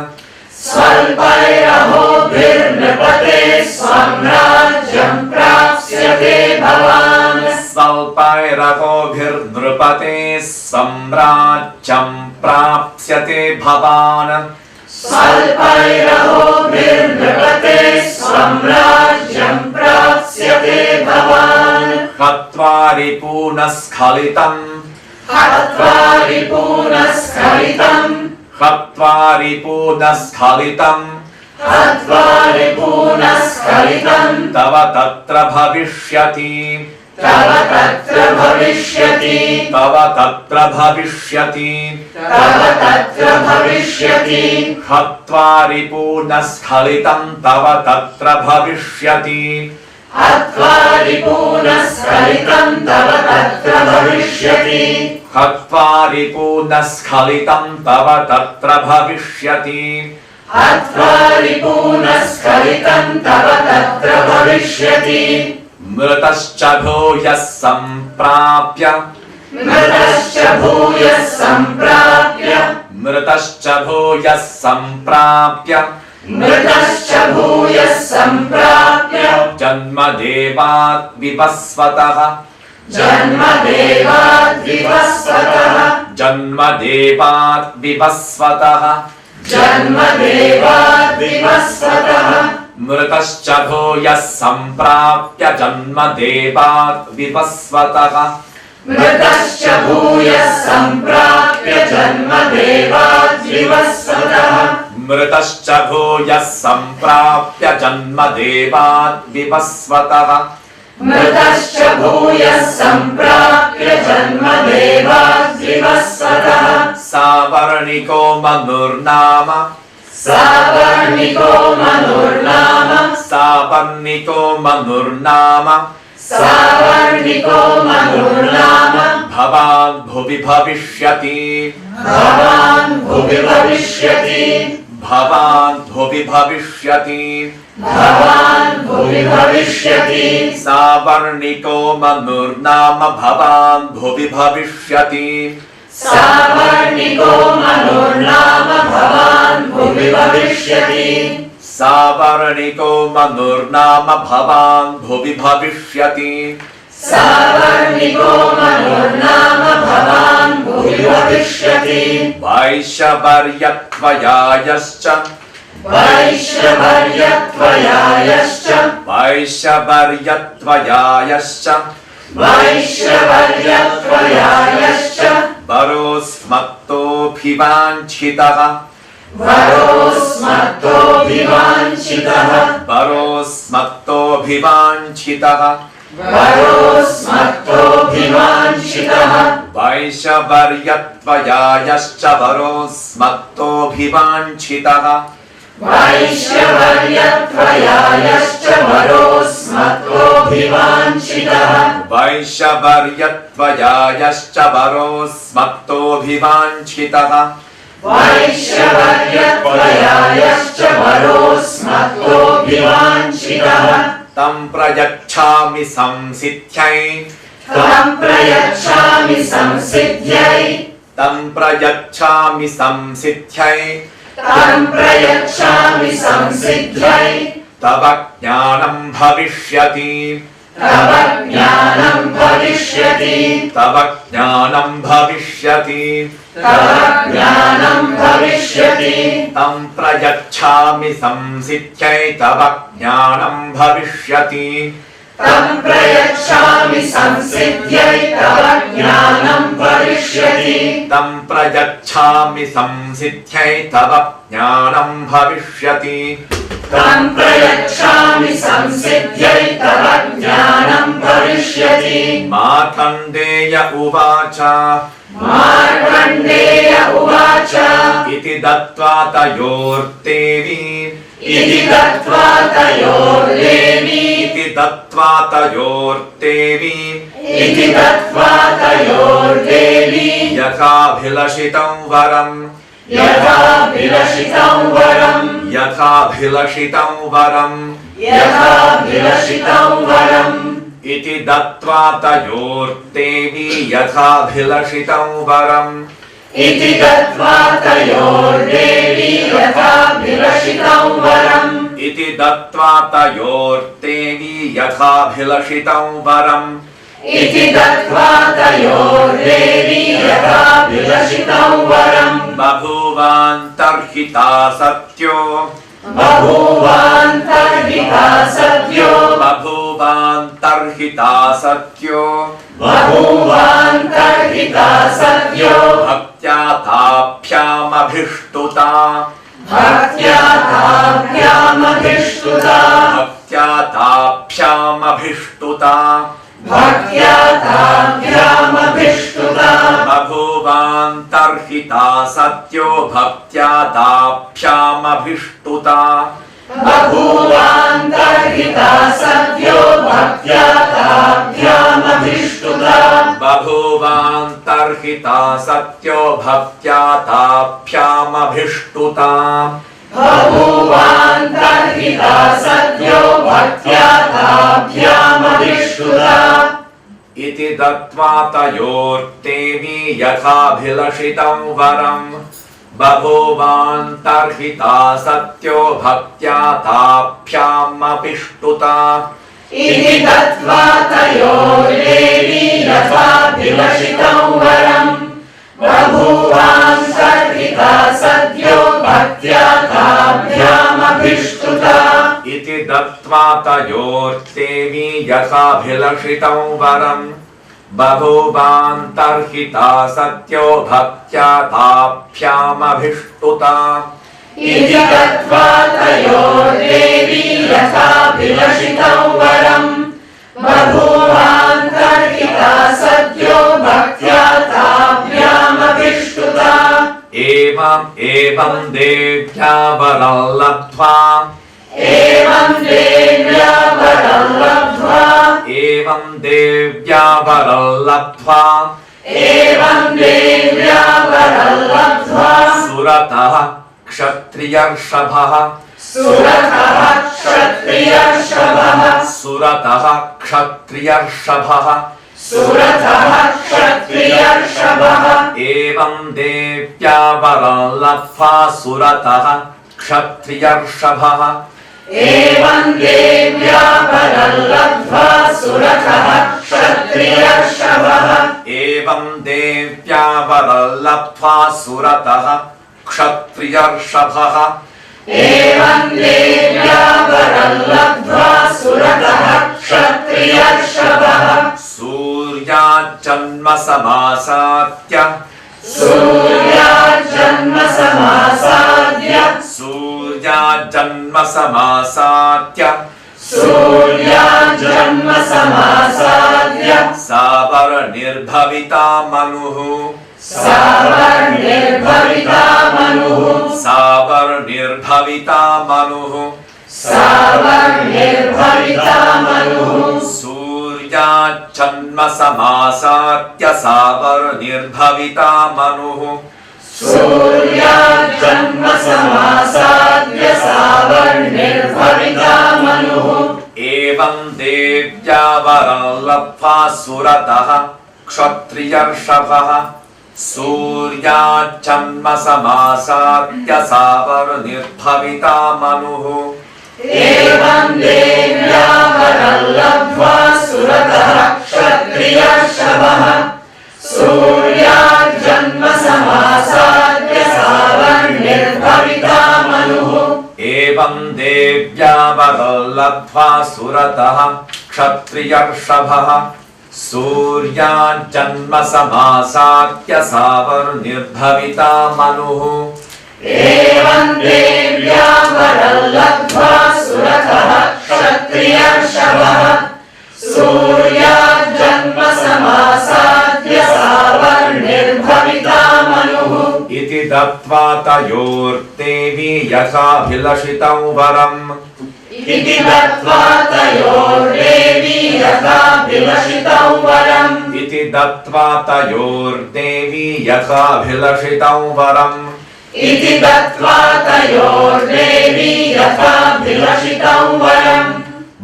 स्वल्पैरहोभिर्नृपते स्वं राज्यं प्राप्स्यते भवान् स्वल्पैरहोभिर्नृपते स्वं राज्यं प्राप्स्यते भवान् स्वल्पैरहोभिर्नृपते स्वं राज्यं प्राप्स्यते भवान् हत्वा रिपूनस्खलितम् हत्वा रिपूनस्खलितम् हत्वा रिपूनस्खलितम् हत्वा रिपूनस्खलितम् तव तत्र भविष्यति तव तत्र भविष्यति तव तत्र भविष्यति तव तत्र भविष्यति हत्वा रिपूनस्खलितम् तव तत्र भविष्यति हत्वा रिपूनस्खलितम् तव तत्र भविष्यति हत्वा रिपूनस्खलितम् तव तत्र भविष्यति हत्वा रिपूनस्खलितम् तव तत्र भविष्यति मृतश्च भूयः सम्प्राप्य मृतश्च भूयः सम्प्राप्य मृतश्च भूयः सम्प्राप्य मृतश्च भूयः सम्प्राप्य जन्मदेवात् विवस्वतः जन्मदेवात् विवस्वतः जन्मदेवात् विवस्वतः जन्मदेवात् विवस्वतः मृतश्च भूयः सम्प्राप्य जन्मदेवात् विवस्वतः मृतश्च भूयः सम्प्राप्य जन्मदेवात् विवस्वतः मृतश्च भूयः सम्प्राप्य जन्मदेवात् विवस्वतः मृतश्च भूयः सम्प्राप्य जन्मदेवात् विवस्वतः सावर्णिको मनुर्नाम सावर्णिको मनुर्नाम सावर्णिको मनुर्नाम सावर्णिको मनुर्नाम भवान् भुवि भविष्यति भवान् भुवि भविष्यति भवान् भुवि भविष्यति भवान् भुवि भविष्यति सावर्णिको मनुर्नाम भवान् भुवि भविष्यति सावर्णिको मनुर्नाम भवान् भुवि भविष्यति सावर्णिको मनुर्नाम भवान् भुवि भविष्यति सावर्णिको मनुर्नाम भवान् भुवि भविष्यति वैश्यवर्यत्वयायश्च वैश्यवर्यत्वयायश्च वैश्यवर्यत्वयायश्च वैश्यवर्यत्वयायश्च वरोस्मत्तोऽभिवाञ्छितः वरोस्मत्तोऽभिवाञ्छितः वरोस्मत्तोऽभिवाञ्छितः वरोस्मत्तोऽभिवाञ्छितः वैश्यवर्यत्वयायश्च वरोस्मत्तोऽभिवाञ्छितः वैश्यवर्यत्वयायश्च वरोस्मत्तोऽभिवाञ्छितः वैश्यवर्यत्वयायश्च वरोस्मत्तोऽभिवाञ्छितः वैश्यवर्यत्वयायश्च वरोस्मत्तोऽभिवाञ्छितः तं प्रयच्छामि संसिद्ध्यै तं प्रयच्छामि संसिद्ध्यै तं प्रयच्छामि संसिद्ध्यै तं प्रयच्छामि संसिद्ध्यै तव ज्ञानं भविष्यति तव ज्ञानं भविष्यति तव ज्ञानं भविष्यति तव ज्ञानं भविष्यति तं प्रयच्छामि संसिद्ध्यै तव ज्ञानं भविष्यति तं प्रयच्छामि संसिद्ध्यै तव ज्ञानं भविष्यति तं प्रयच्छामि संसिद्ध्यै तव ज्ञानं भविष्यति तं प्रयच्छामि संसिद्ध्यै तव ज्ञानं भविष्यति मार्कण्डेय उवाच मार्कण्डेय उवाच इति दत्त्वा तयोर्देवी इति दत्त्वा तयोर्देवी इति दत्त्वा तयोर्देवी इति दत्त्वा तयोर्देवी यथाभिलषितं वरम् यथाभिलषितं वरम् यथाभिलषितं वरम् यथाभिलषितं वरम् इति दत्त्वा तयोर्देवी यथाभिलषितं वरम् इति दत्त्वा तयोर्देवी यथाभिलषितं वरम् इति दत्त्वा तयोर्देवी यथाभिलषितं वरम् इति दत्त्वा तयोर्देवी यथाभिलषितं वरम् बभूवान्तर्हिता सत्यो बभूवान्तर्हिता सद्यो बभूवान्तर्हिता सत्यो बभूवान्तर्हिता सद्यो भक्त्या ताभ्यामभिष्टुता भक्त्या ताभ्यामभिष्टुता भक्त्या ताभ्यामभिष्टुता भक्त्या ताभ्यामभिष्टुता बभूवान्तर्हिता सत्यो भक्त्या ताभ्यामभिष्टुता बभूवान्तर्हिता सद्यो भक्त्या ताभ्यामभिष्टुता बभूवान्तर्हिता सत्यो भक्त्या ताभ्यामभिष्टुता बभूवान्तर्हिता सद्यो भक्त्या ताभ्यामभिष्टुता इति दत्त्वा तयोर्देवी यथाभिलषितं वरम् बभूवान्तर्हिता सत्यो भक्त्या ताभ्यामभिष्टुता इति दत्त्वा तयोर्देवी यथाभिलषितं वरम् बभूवान्तर्हिता सद्यो भक्त्या ताभ्यामभिष्टुता इति दत्त्वा तयोर्देवी यथाभिलषितं वरम् बभूवान्तर्हिता सत्यो भक्त्या ताभ्यामभिष्टुता इति दत्त्वा तयोर्देवी यथाभिलषितं वरम् बभूवान्तर्हिता सद्यो भक्त्या ताभ्यामभिष्टुता एवं देव्या वरं लब्ध्वा एवं देव्या वरं लब्ध्वा एवं देव्या वरं लब्ध्वा एवं देव्या वरं लब्ध्वा सुरतः क्षत्रियर्षभः सुरतः क्षत्रियर्षभः सुरतः क्षत्रियर्षभः सुरतः क्षत्रियर्षभः एवं देव्या वरं लब्ध्वा सुरतः क्षत्रियर्षभः एवं देव्या वरं लब्ध्वा सुरतः क्षत्रियर्षभः एवं देव्या वरं लब्ध्वा सुरतः क्षत्रियर्षभः एवं देव्या वरं लब्ध्वा सुरतः क्षत्रियर्षभः सूर्याजन्म समासाद्य सूर्याजन्म समासाद्य सूर्याजन्म समासाद्य सूर्याजन्म समासाद्य सावर्णिर्भविता मनुः सावर्णिर्भविता मनुः सावर्णिर्भविता मनुः सावर्णिर्भविता मनुः सूर्याजन्म समासाद्य सावर्णिर्भविता मनुः सूर्याजन्म समासाद्य सावर्णिर्भविता मनुः एवं देव्या वरं लब्ध्वा सुरतः क्षत्रियर्षभः सूर्याजन्म समासाद्य सावर्णिर्भविता मनुः एवं देव्या वरं लब्ध्वा सुरतः क्षत्रियर्षभः सूर्याजन्म समासाद्य सावर्णिर्भविता मनुः एवं देव्या वरं लब्ध्वा सुरतः क्षत्रियर्षभः सूर्याजन्म समासाद्य सावर्णिर्भविता मनुः एवं देव्या वरं लब्ध्वा सुरतः क्षत्रियर्षभः सूर्याजन्म समासाद्य सावर्णिर्भविता मनुः इति दत्त्वा तयोर्देवी यथाभिलषितं वरम् इति दत्त्वा तयोर्देवी यथाभिलषितं वरम् इति दत्त्वा तयोर्देवी यथाभिलषितं वरम् इति दत्त्वा तयोर्देवी यथाभिलषितं वरम्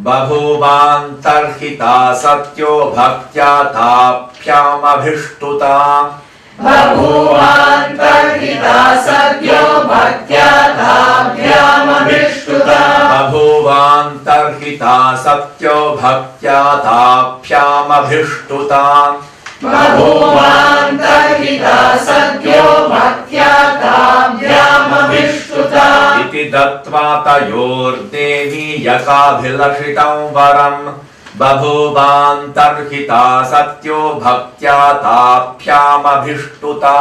बभूवान्तर्हिता सत्यो भक्त्या ताभ्यामभिष्टुता बभूवान्तर्हिता सद्यो भक्त्या ताभ्यामभिष्टुता बभूवान्तर्हिता सत्यो भक्त्या ताभ्यामभिष्टुता बभूवान्तर्हिता सद्यो भक्त्या ताभ्यामभिष्टुता इति दत्त्वा तयोर्देवी यथाभिलषितं वरम् बभूवान्तर्हिता सत्यो भक्त्या ताभ्यामभिष्टुता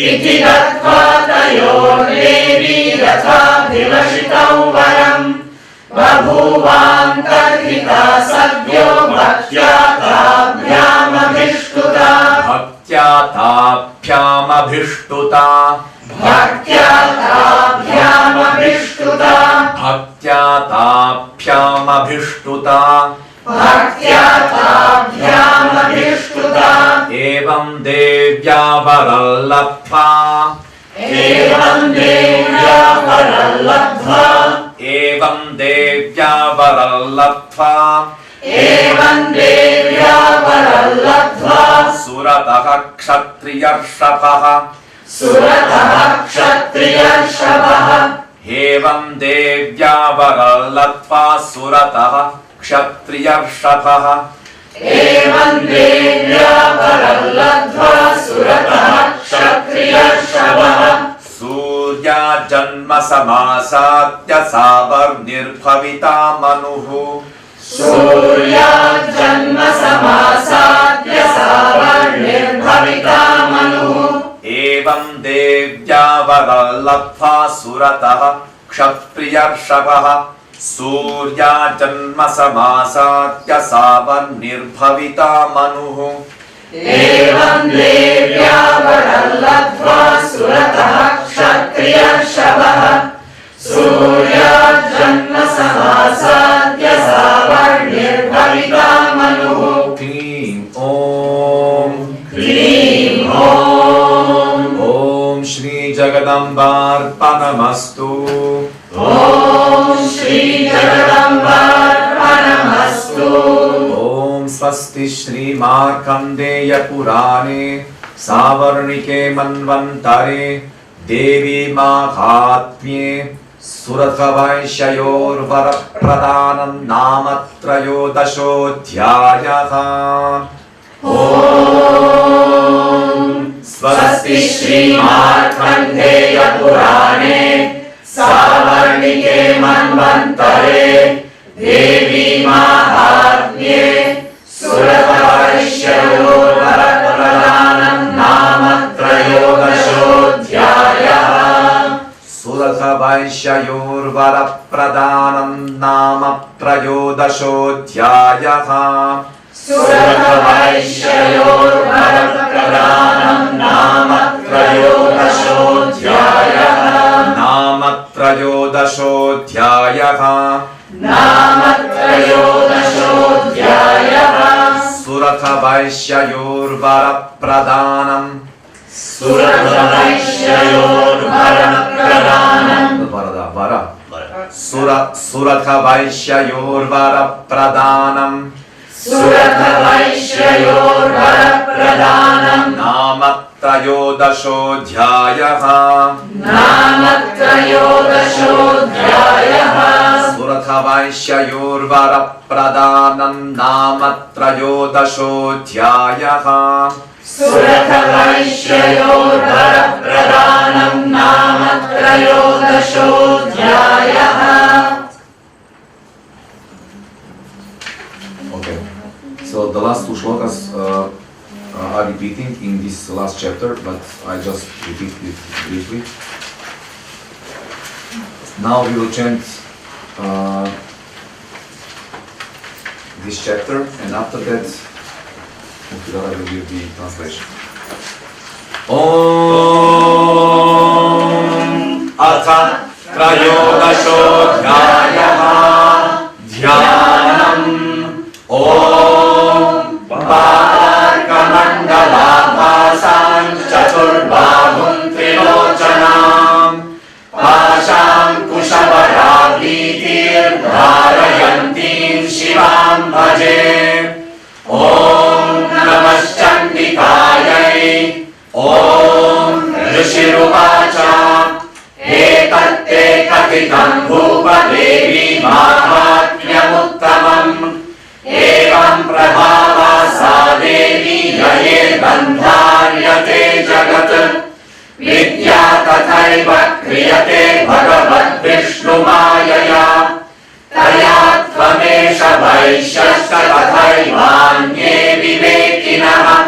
इति दत्त्वा तयोर्देवी यथाभिलषितं वरम् बभूवान्तर्हिता सद्यो भक्त्या ताभ्यामभिष्टुता भक्त्या ताभ्यामभिष्टुता भक्त्या ताभ्यामभिष्टुता भक्त्या ताभ्यामभिष्टुता भक्त्या ताभ्यामभिष्टुता एवं देव्या वरं लब्ध्वा एवं देव्या वरं लब्ध्वा एवं देव्या वरं लब्ध्वा एवं देव्या वरं लब्ध्वा सुरतः क्षत्रियर्षभः सुरतः क्षत्रियर्षभः एवं देव्या वरं लब्ध्वा सुरतः क्षत्रियर्षभः एवं देव्या वरं लब्ध्वा सुरतः क्षत्रियर्षभः सूर्याजन्म समासाद्य सावर्णिर्भविता मनुः सूर्याजन्म समासाद्य सावर्णिर्भविता मनुः एवं देव्या वरं लब्ध्वा सुरतः क्षत्रियर्षभः सूर्याजन्म समासाद्य सावर्णिर्भविता मनुः एवं देव्या वरं लब्ध्वा सुरतः क्षत्रियर्षभः सूर्याजन्म समासाद्य सावर्णिर्भविता मनुः क्लीं ॐ क्लीं ॐ श्री जगदम्बार्पणमस्तु ॐ श्री जगदम्बार्पणमस्तु ॐ स्वस्ति श्री मार्कण्डेय पुराणे सावर्णिके मन्वन्तरे देवी माहात्म्ये सुरथवैश्ययोर्वरप्रदानं नाम त्रयोदशोऽध्यायः स्वस्ति श्री मार्कण्डेय पुराणे सावर्णिके मन्वन्तरे देवी माहात्म्ये सुरथवैश्ययोर्वरप्रदानं Pradanam Nama Trayodashodhyayaha. Suratavaishyayorvarapradanam Namatrayodashodhyayaha. Namatrayodashodhyayaha. Namatrayodashodhyayaha. Suratavaishyayorvarapradanam. Suratavaishyayorvarapradanam. Suratavaishyayorvarapradanam. Suratavaishyayorvarapradanam. Namatrayodashodhyayaha. Namatrayodashodhyayaha. Suratavaishyayorvarapradanam. Namatrayodashodhyayaha. Suratavaishyayorvarapradanam. Namatrayodashodhyayaha. Okay, so the last two shlokas are repeating in this last chapter, but I just repeat it briefly. Now we will chant this chapter, and after that, Mukidara will give the translation. Om Atha Trayodashodhyayaha Dhyanam. Om Parkamandalabhasam Chaturbahum Trilochanam Pasham Kushavaragritir Dharayantim Shivam Bhaje. Om Namaschandikayai. Om Rishiruvacha. Etatte Kathitam Bhupa Devi Mahatmyamuttamam. Evam prabhava sa devi yaye bandharyate jagat. Vidya tathaiva kriyate bhagavad vishnu mayaya. Tayat tvamesha vaishyasta tathaivanye vivekinaha.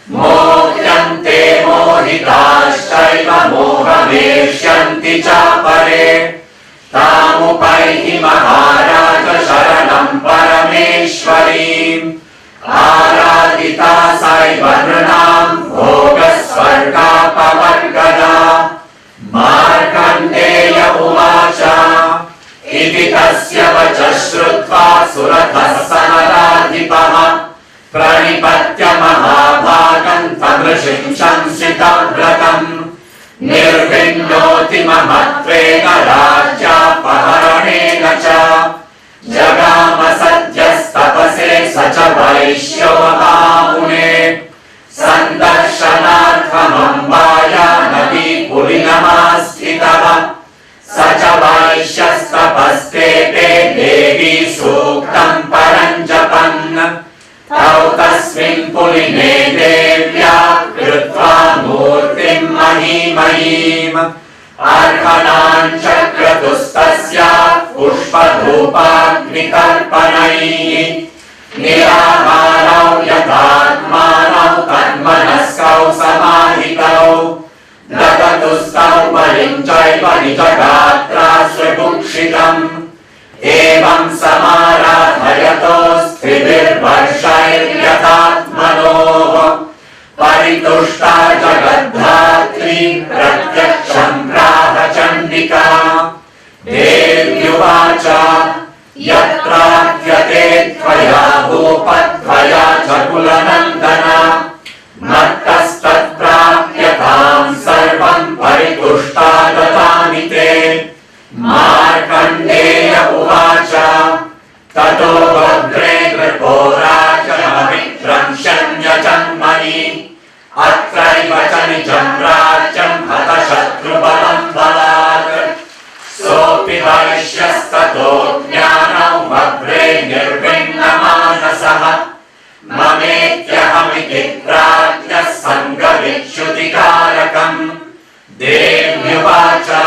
Mohyante mohitashchaiva mohameshyanti cha pare. Tamupaihi Maharaja Sharanam Parameshwarim. Aradita Saivarnam Bhogasvarga Pavargada. Markandeya Uvacha. Iti tasya vacha shrutva surathas samaradhipaha. Pranipatya mahabhagam tamrishim shamsitabratam. Nirvinnoti mahatvena rajya paharanena cha. Jagama satyastapase sacha vaishyo mahamune. Sandarshanarthamambaya nadi purinamastitaha. Sacha vaishyastapastete devi suktam paranjapan. Tau tasmin puline devya krutva murtim mahimahim. Arhanan chakratustasya pushpadhupagnitarpanaihi. Niraharau yatatmanau tanmanaskau samahitau. Dagatustau parinchaiva nijagatra svebhukshitam. Evam samaradhayatos tribirvarshairyatmanoh. Paritushta jagadhatri pratyaksham praha chandika. Devyuvacha yatratyate tvaya bhupatvaya jakulanandana. Mattastatprapyatam sarvam paritushta datamite. Markandeya uvacha. Tato vagre griporaja mitram shanya janmani. Atraiva chanijam rajyam hata shatrubalam balat. Sopi vaishyastato jnanam vagre nirvinnamanasaha. Mametyahamitik prajna sangavichutikārakam. Devyuvacha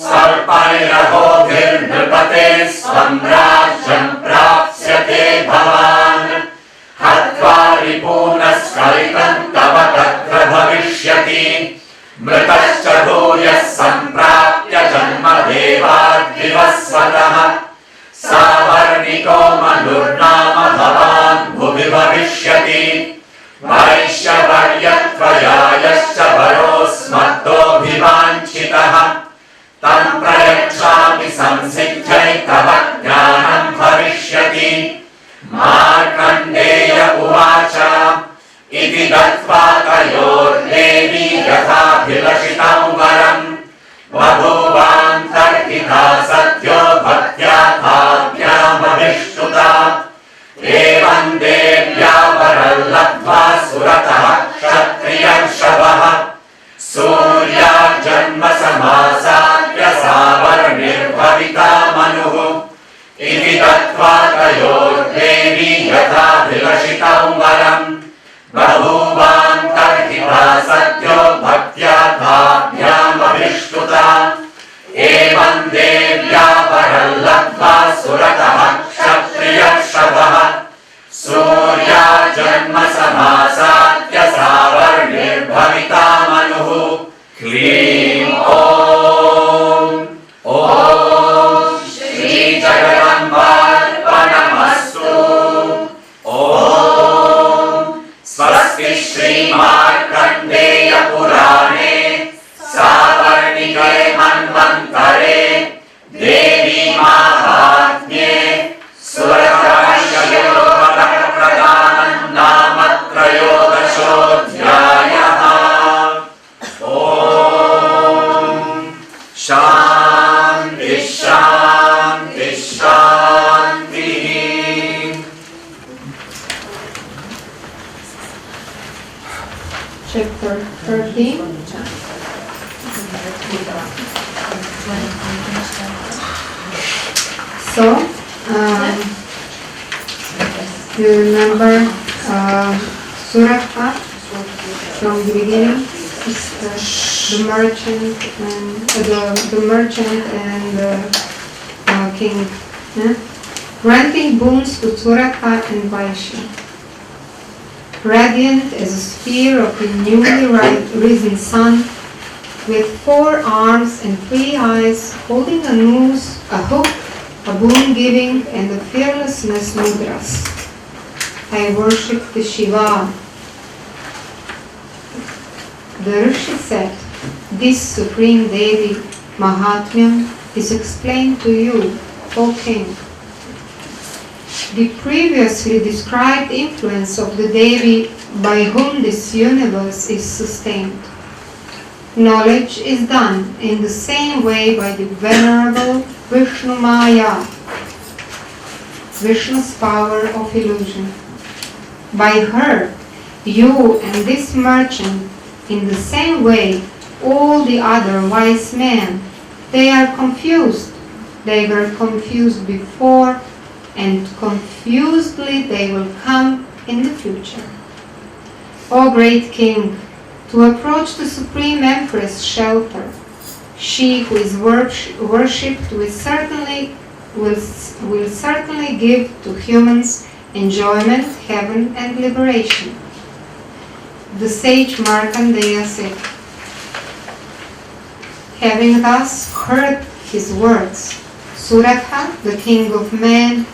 sarpairahobhir nirpate svam rajyam prapsyate bhavan. Hatva ripunaskalitam tava tatra bhavishyati. Mritascha bhuyas samprapya janma devadvivas चैतवज्ञानं भविष्यति मार्कण्डेय उवाच इति दत्त्वा तयोर्देवी यथाभिलषितं वरम् बभूवान्तर्हिता सद्यो भक्त्या ताभ्यामभिष्टुता एवं देव्या वरं लब्ध्वा सुरतः क्षत्रियर्षभः सूर्याजन्मसमासाद्य सावर्णिर्भविता मनुः इति दत्त्वा तयोर्देवी यथाभिलषितं वरम् बभूवान्तर्हिता सद्यो भक्त्या ताभ्यामभिष्टुता एवं देव्या वरं लब्ध्वा सुरतः क्षत्रियर्षभः सूर्याजन्मसमासाद्य सावर्णिर्भविता मनुः क्लीं ॐ श्रीजगदम्बार्पणमस्तु ॐ स्वस्ति श्रीमार्कण्डेय पुराणे सावर्णिके मन्वन्तरे देवी माहात्म्ये सुरतयोगप्रदानं नाम त्रयोदशोऽध्यायः ॐ शान्ति शान्ति शान्तिः Chapter 13. So, you remember Suratha from the beginning? It's the merchant and the king, granting boons to Suratha and Vaishya. Radiant as a sphere of the newly risen sun, with 4 arms and 3 eyes, holding a noose, a hook, a boon-giving, and the fearlessness mudras. I worship the Shiva. The Rishi said, this supreme Devi, Mahatmiyam, is explained to you, O king. The previously described influence of the Devi by whom this universe is sustained. Knowledge is done in the same way by the venerable Vishnu Maya, Vishnu's power of illusion. By her, you and this merchant, in the same way all the other wise men, they are confused. They were confused before, and confusedly they will come in the future. O great king, to approach the supreme empress shelter, she who is worshipped will certainly give to humans enjoyment, heaven, and liberation. The sage Markandeya said, having thus heard his words, Suratha, the king of men,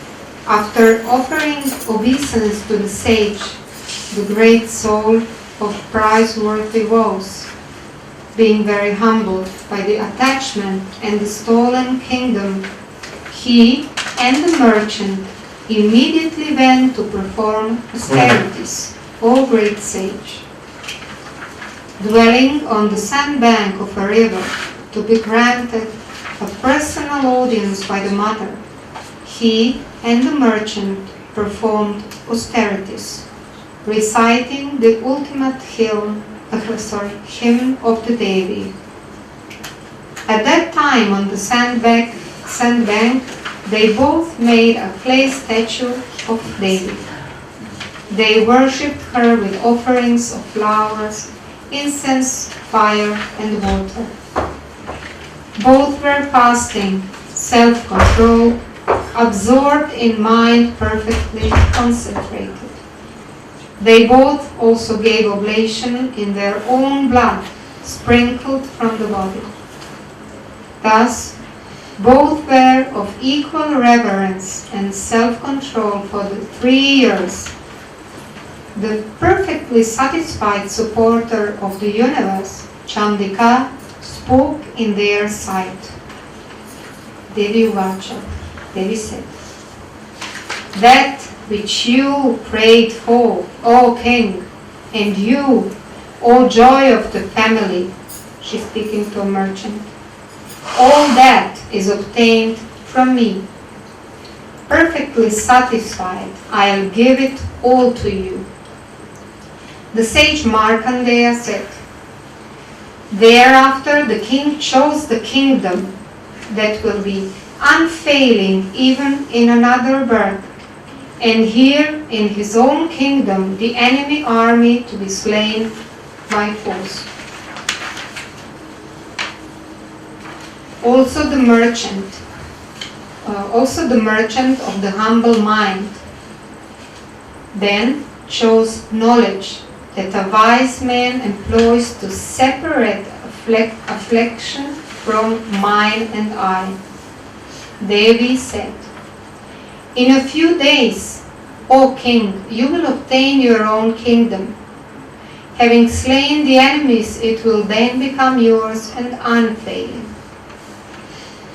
after offering obeisance to the sage, the great soul of praiseworthy vows, being very humbled by the attachment and the stolen kingdom, he and the merchant immediately went to perform austerities, O great sage. Dwelling on the sandbank of a river, to be granted a personal audience by the mother, he and the merchant performed austerities, reciting the ultimate hymn of the Devi. At that time, on the sandbank, they both made a clay statue of Devi. They worshipped her with offerings of flowers, incense, fire, and water. Both were fasting, self-controlled, absorbed in mind, perfectly concentrated. They both also gave oblation in their own blood, sprinkled from the body. Thus, both were of equal reverence and self-control for the 3 years. The perfectly satisfied supporter of the universe, Chandika, spoke in their sight. Devi Uvacha. Devi said, that which you prayed for, O king, and you, O joy of the family, she's speaking to a merchant, all that is obtained from me. Perfectly satisfied, I'll give it all to you. The sage Markandeya said, thereafter the king chose the kingdom that will be unfailing even in another birth, and here in his own kingdom the enemy army to be slain by force. Also the merchant of the humble mind then chose knowledge that a wise man employs to separate affliction from mine and I. Devi said, in a few days, O king, you will obtain your own kingdom. Having slain the enemies, it will then become yours and unfailing.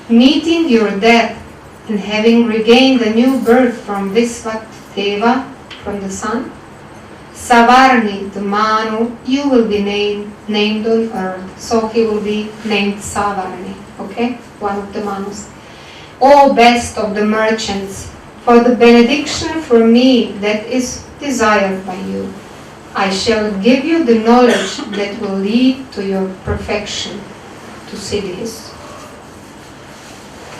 Meeting your death and having regained a new birth from Visvat Deva, from the sun, Savarni, the Manu, you will be named on earth. So he will be named Savarni, okay? One of the Manus. O best of the merchants, for the benediction for me that is desired by you, I shall give you the knowledge that will lead to your perfection, to Siddhis.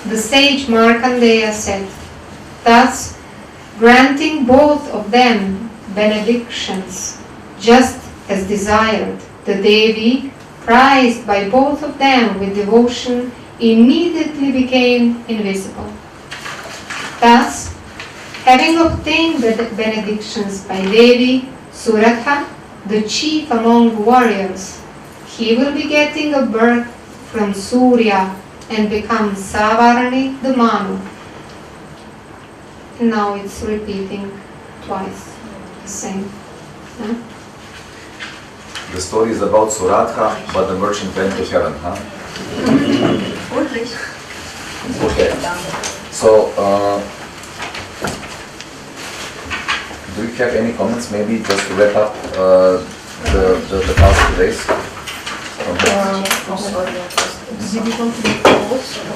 The sage Markandeya said, thus, granting both of them benedictions, just as desired, the Devi, prized by both of them with devotion, immediately became invisible. Thus, having obtained the benedictions by Devi, Suratha, the chief among warriors, he will be getting a birth from Surya and become Savarni the Manu. Now it's repeating twice the same. Huh? The story is about Suratha, but the merchant went to heaven, huh? Okay. So, do you have any comments, maybe just to wrap up the past 2 days?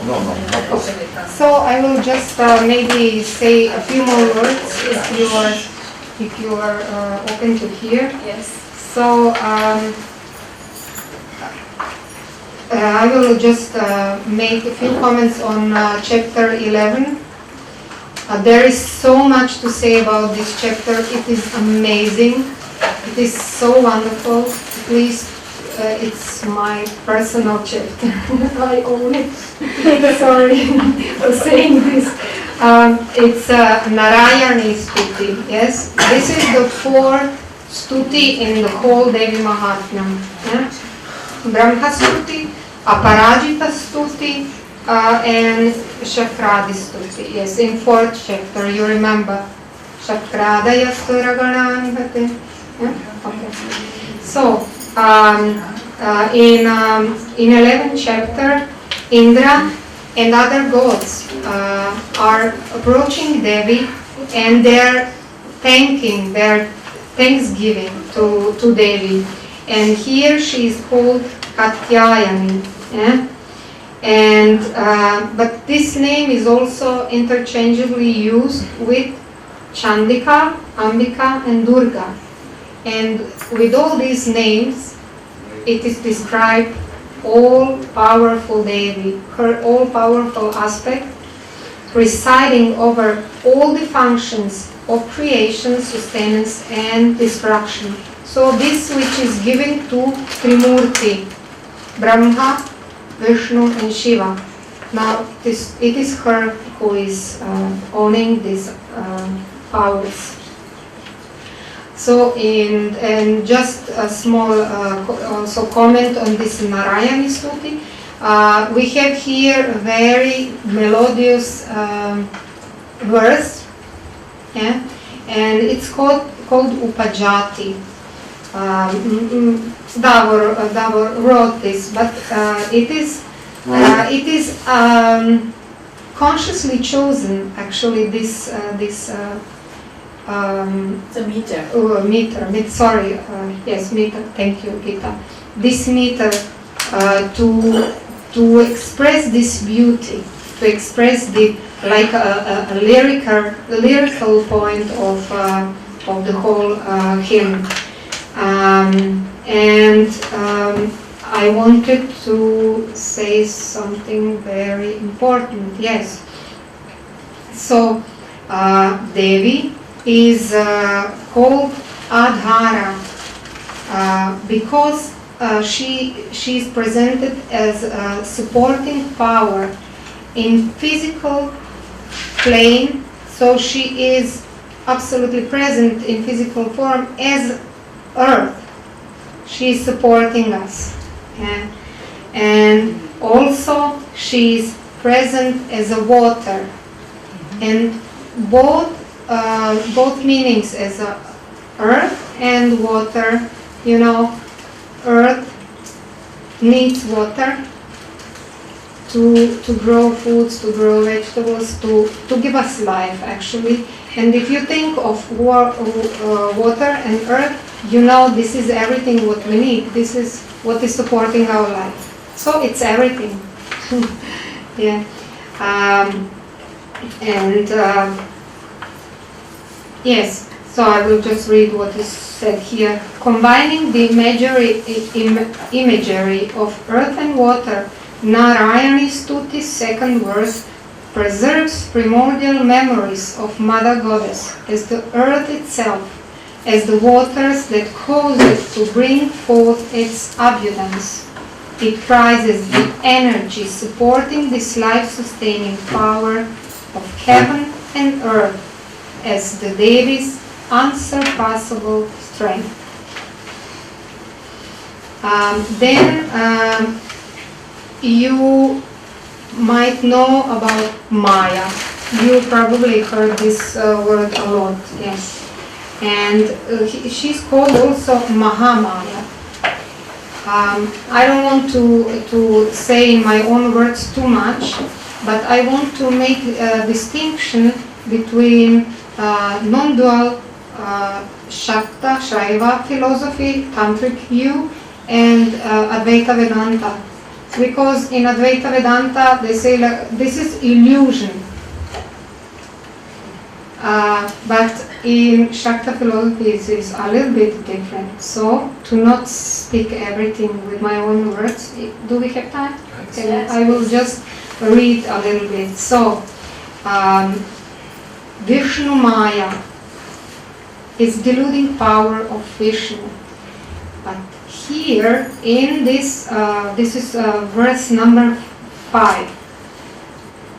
No, not pause. So I will just maybe say a few more words if you are open to hear. Yes. So I will just make a few comments on chapter 11. There is so much to say about this chapter. It is amazing. It is so wonderful. Please, it's my personal chapter. I own it. Sorry for saying this. It's Narayani Stuti. Yes, this is the fourth Stuti in the whole Devi Mahatmyam. Yeah? Brahma Stuti, Aparajita Stuti, and Ch13 Stuti. Yes, in fourth chapter, you remember. Ch13 Suragananivate. Yeah? Okay. So, in 11th chapter, Indra and other gods are approaching Devi and they're thanksgiving to Devi. And here she is called Katyayani. Yeah? And but this name is also interchangeably used with Chandika, Ambika, and Durga. And with all these names, it is described all-powerful Devi, her all-powerful aspect, presiding over all the functions of creation, sustenance, and destruction. So this which is given to Trimurti, Brahma, Vishnu, and Shiva. Now it is her who is owning these powers. So, and just a small also comment on this Narayani Stuti. We have here a very melodious verse, yeah? And it's called Upajati. Davor wrote this, but it is consciously chosen actually this The meter. meter. Thank you, Gita. This meter to express this beauty, to express the like a lyrical point of the whole hymn. I wanted to say something very important. Yes. So Devi is called Adhara because she is presented as a supporting power in physical plane. So she is absolutely present in physical form as earth. She is supporting us. Yeah. And also she is present as a water. And both meanings as a earth and water, you know, earth needs water to grow foods, to grow vegetables, to give us life actually. And if you think of water and earth, you know this is everything what we need. This is what is supporting our life. So it's everything. Yeah. Yes, so I will just read what is said here. Combining the imagery of earth and water, Narayani Stuti's second verse preserves primordial memories of Mother Goddess as the earth itself, as the waters that cause it to bring forth its abundance. It prizes the energy supporting this life-sustaining power of heaven and earth as the Devi's unsurpassable strength. You might know about Maya. You probably heard this word a lot, yes. And she's called also Mahamaya. I don't want to say in my own words too much, but I want to make a distinction between non-dual Shakta, Shaiva philosophy, Tantric view, and Advaita Vedanta. Because in Advaita Vedanta they say like, this is illusion. But in Shakta philosophy it is a little bit different. So, to not speak everything with my own words, do we have time? Yes. I will just read a little bit. So, Vishnu Maya is deluding power of Vishnu. But here in this, this is verse number 5.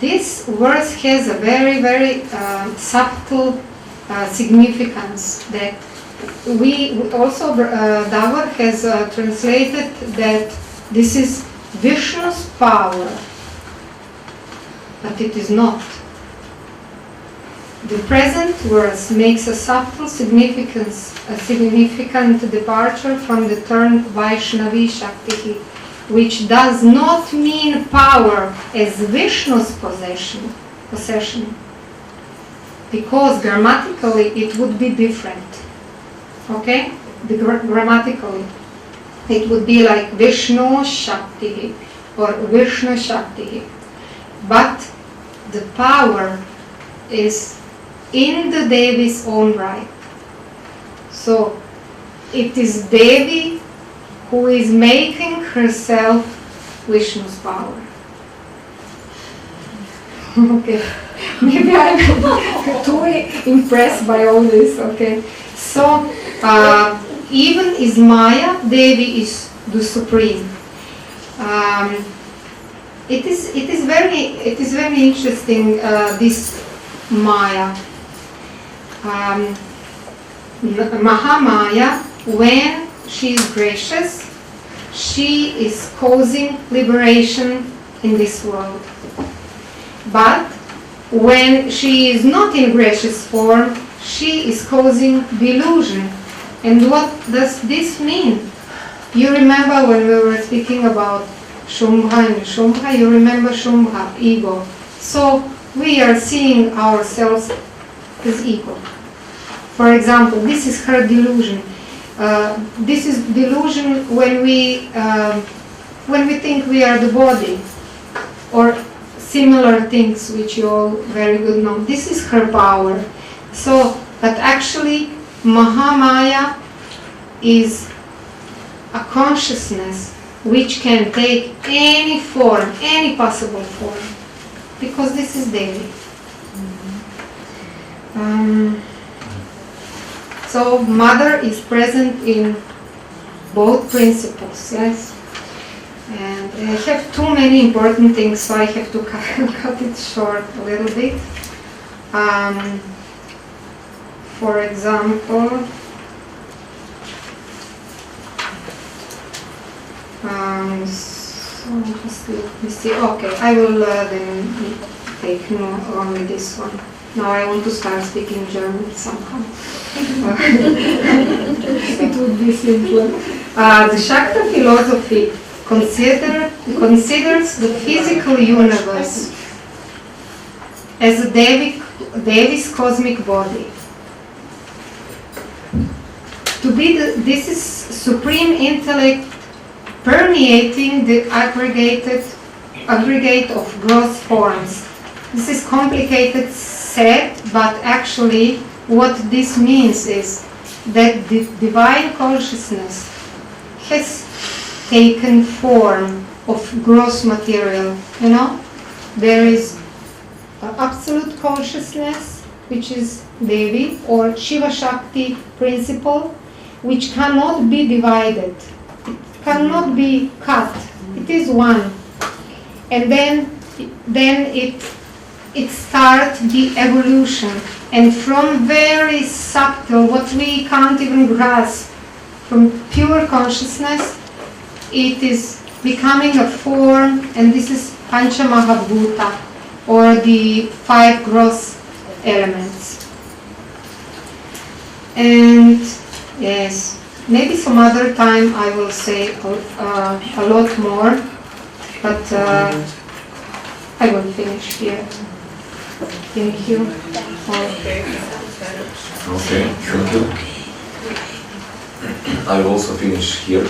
This verse has a very, very subtle significance that we also, Davar has translated that this is Vishnu's power, but it is not. The present verse makes a subtle significance, a significant departure from the term Vaishnavi Shakti, which does not mean power as Vishnu's possession, because grammatically it would be different. Okay? Grammatically, it would be like Vishnu Shakti or Vishnu Shakti, but the power is in the Devi's own right. So it is Devi who is making herself Vishnu's power. Okay, maybe I'm too impressed by all this. Okay, so even is Maya, Devi is the supreme. It is very interesting, this Maya. Mahamaya, when she is gracious, she is causing liberation in this world. But when she is not in gracious form, she is causing delusion. And what does this mean? You remember when we were speaking about Shumbha and Shumbha, you remember Shumbha, ego. So we are seeing ourselves as equal. For example, this is her delusion. This is delusion when we think we are the body, or similar things which you all very good know. This is her power. So, but actually, Mahamaya is a consciousness which can take any form, any possible form, because this is Devi. So mother is present in both principles, yes. And I have too many important things, so I have to cut it short a little bit. For example, so just let me see. Okay, I will then take only this one. Now I want to start speaking German somehow. It would be simpler. The Shakta philosophy considers the physical universe as a Devi's cosmic body. This is supreme intellect permeating the aggregate of gross forms. This is complicated said, but actually what this means is that the divine consciousness has taken form of gross material. You know, there is absolute consciousness, which is Devi or Shiva Shakti principle, which cannot be divided. It cannot be cut. It is one. And then it starts the evolution. And from very subtle, what we can't even grasp, from pure consciousness, it is becoming a form, and this is Pancha Mahabhuta, or the 5 gross elements. And yes, maybe some other time I will say a lot more, but I will finish here. Thank you. Okay, thank you. I will also finish here.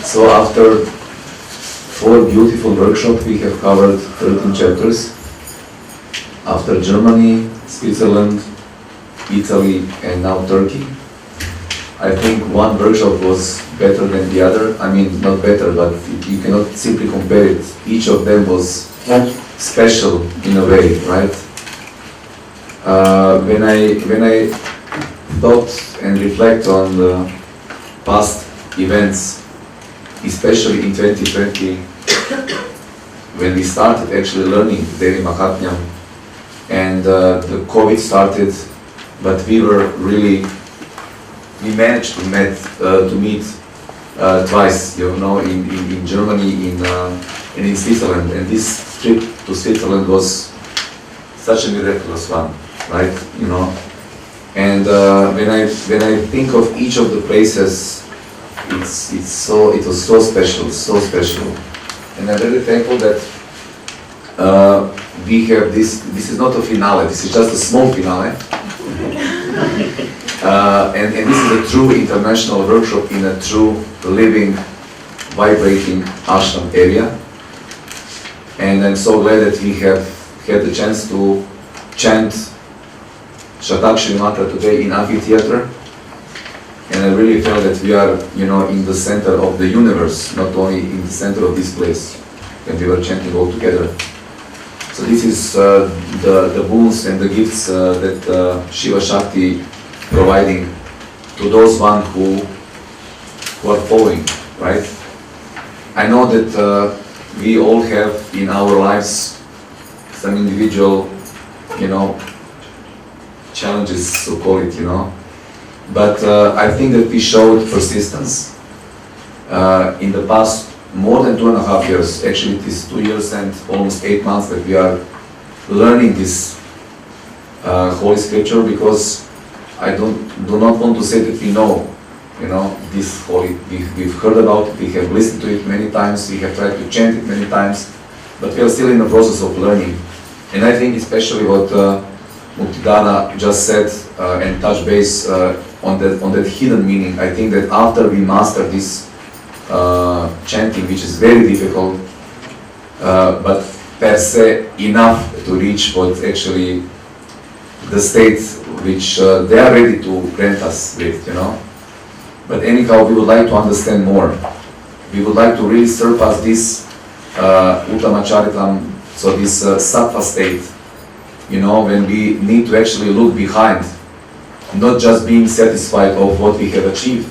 So after 4 beautiful workshops, we have covered 13 chapters. After Germany, Switzerland, Italy, and now Turkey. I think one workshop was better than the other. I mean, not better, but you cannot simply compare it. Each of them was special in a way, right? When I thought and reflect on the past events, especially in 2020, when we started actually learning Devi Mahatmiyam, and the COVID started, but we managed to meet twice, you know, in Germany, and in Switzerland, and this trip to Switzerland was such a miraculous one, right? You know, and when I think of each of the places, it was so special, and I'm really thankful that we have this. This is not a finale. This is just a small finale, and this is a true international workshop in a true living, vibrating ashram area. And I'm so glad that we have had the chance to chant Shatakshari mantra today in amphitheater. And I really felt that we are, you know, in the center of the universe, not only in the center of this place, when we were chanting all together. So this is the boons and the gifts that Shiva Shakti providing to those one who are following, right? I know that we all have in our lives some individual, you know, challenges, so call it, you know. But I think that we showed persistence in the past more than 2.5 years. Actually, it is 2 years and almost 8 months that we are learning this Holy Scripture, because I do not want to say that we know, you know, this holy. We've heard about it, we have listened to it many times, we have tried to chant it many times, but we are still in the process of learning. And I think especially what Muktidana just said and touch base on that hidden meaning. I think that after we master this chanting, which is very difficult, but per se enough to reach what actually the state which they are ready to grant us with, you know. But anyhow, we would like to understand more. We would like to really surpass this Uttama Charitam, so this sattva state, you know, when we need to actually look behind, not just being satisfied of what we have achieved,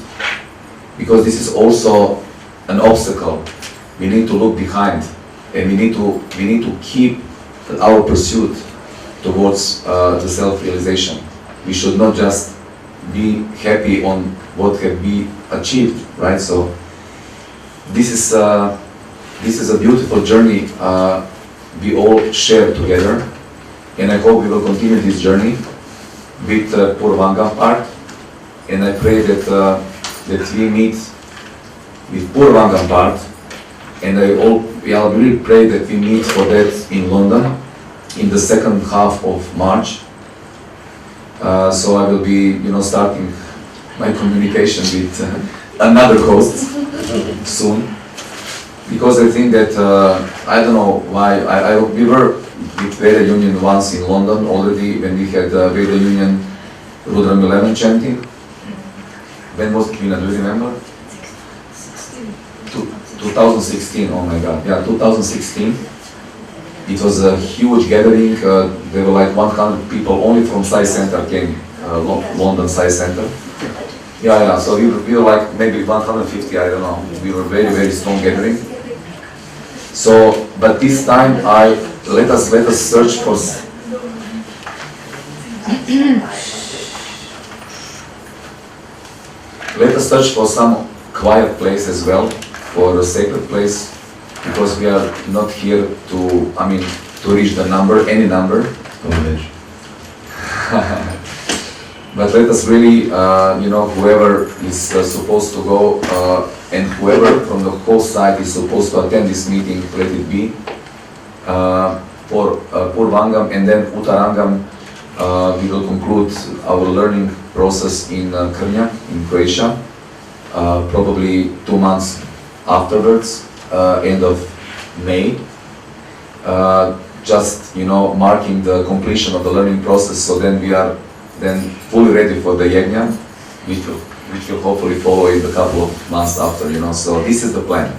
because this is also an obstacle. We need to look behind, and we need to keep our pursuit towards the self-realization. We should not just be happy on what have we achieved, right? So this is a beautiful journey we all share together, and I hope we will continue this journey with Purvanga part, and I pray that we meet with Purvanga part, and I really pray that we meet for that in London in the second half of March. So I will be, you know, starting my communication with another host soon, because I think that I don't know why we were with Veda Union once in London already when we had Veda Union Rudram 11 chanting. When was it, Mina, do you remember? 2016, oh my god, yeah, 2016. It was a huge gathering, there were like 100 people only from Sai Center came, London Sai Center. Yeah, so we were like maybe 150, I don't know. We were very, very strong gathering. So, but this time let us search for let us search for some quiet place as well, for a sacred place, because we are not here to reach the number, any number. But let us really, you know, whoever is supposed to go and whoever from the whole site is supposed to attend this meeting, let it be. For Purvangam and then Uttarangam, we will conclude our learning process in Krnja, in Croatia, probably 2 months afterwards, end of May. Just, you know, marking the completion of the learning process, so then we are fully ready for the yajna, which will hopefully follow in a couple of months after, you know. So this is the plan.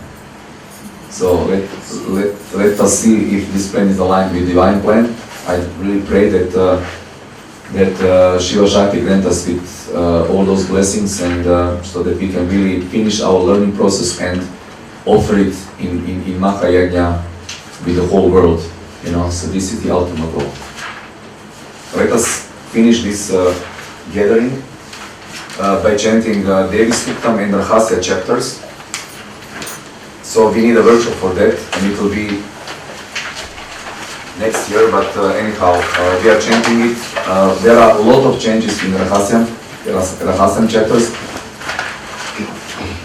So let us see if this plan is aligned with divine plan. I really pray that Shiva Shakti grant us with all those blessings, and so that we can really finish our learning process and offer it in Maha Yajna with the whole world, you know. So this is the ultimate goal. Let us finish this gathering by chanting Devi Suktam and Rahasya chapters. So we need a workshop for that, and it will be next year, but anyhow, we are chanting it. There are a lot of changes in Rahasya chapters,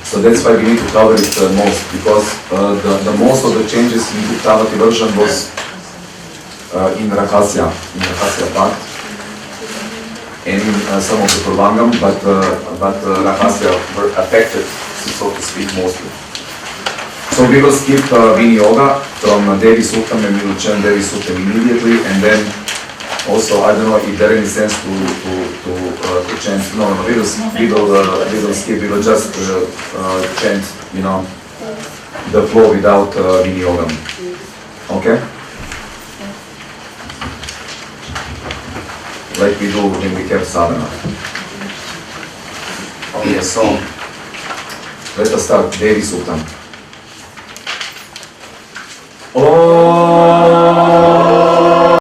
so that's why we need to cover it most, because the most of the changes in the Tavati version was in Rahasya part, and in some of the Purvangam, but Rahasya were affected, so to speak, mostly. So we will skip Vinyoga from Devi Suktam, and we will chant Devi Suktam immediately, and then also, I don't know if there is any sense to chant. No, we will skip. We will just chant, you know, the flow without Vinyogam. Okay? Like we do when we have sadhana. Okay, so let us start Devi Suktam. Oh.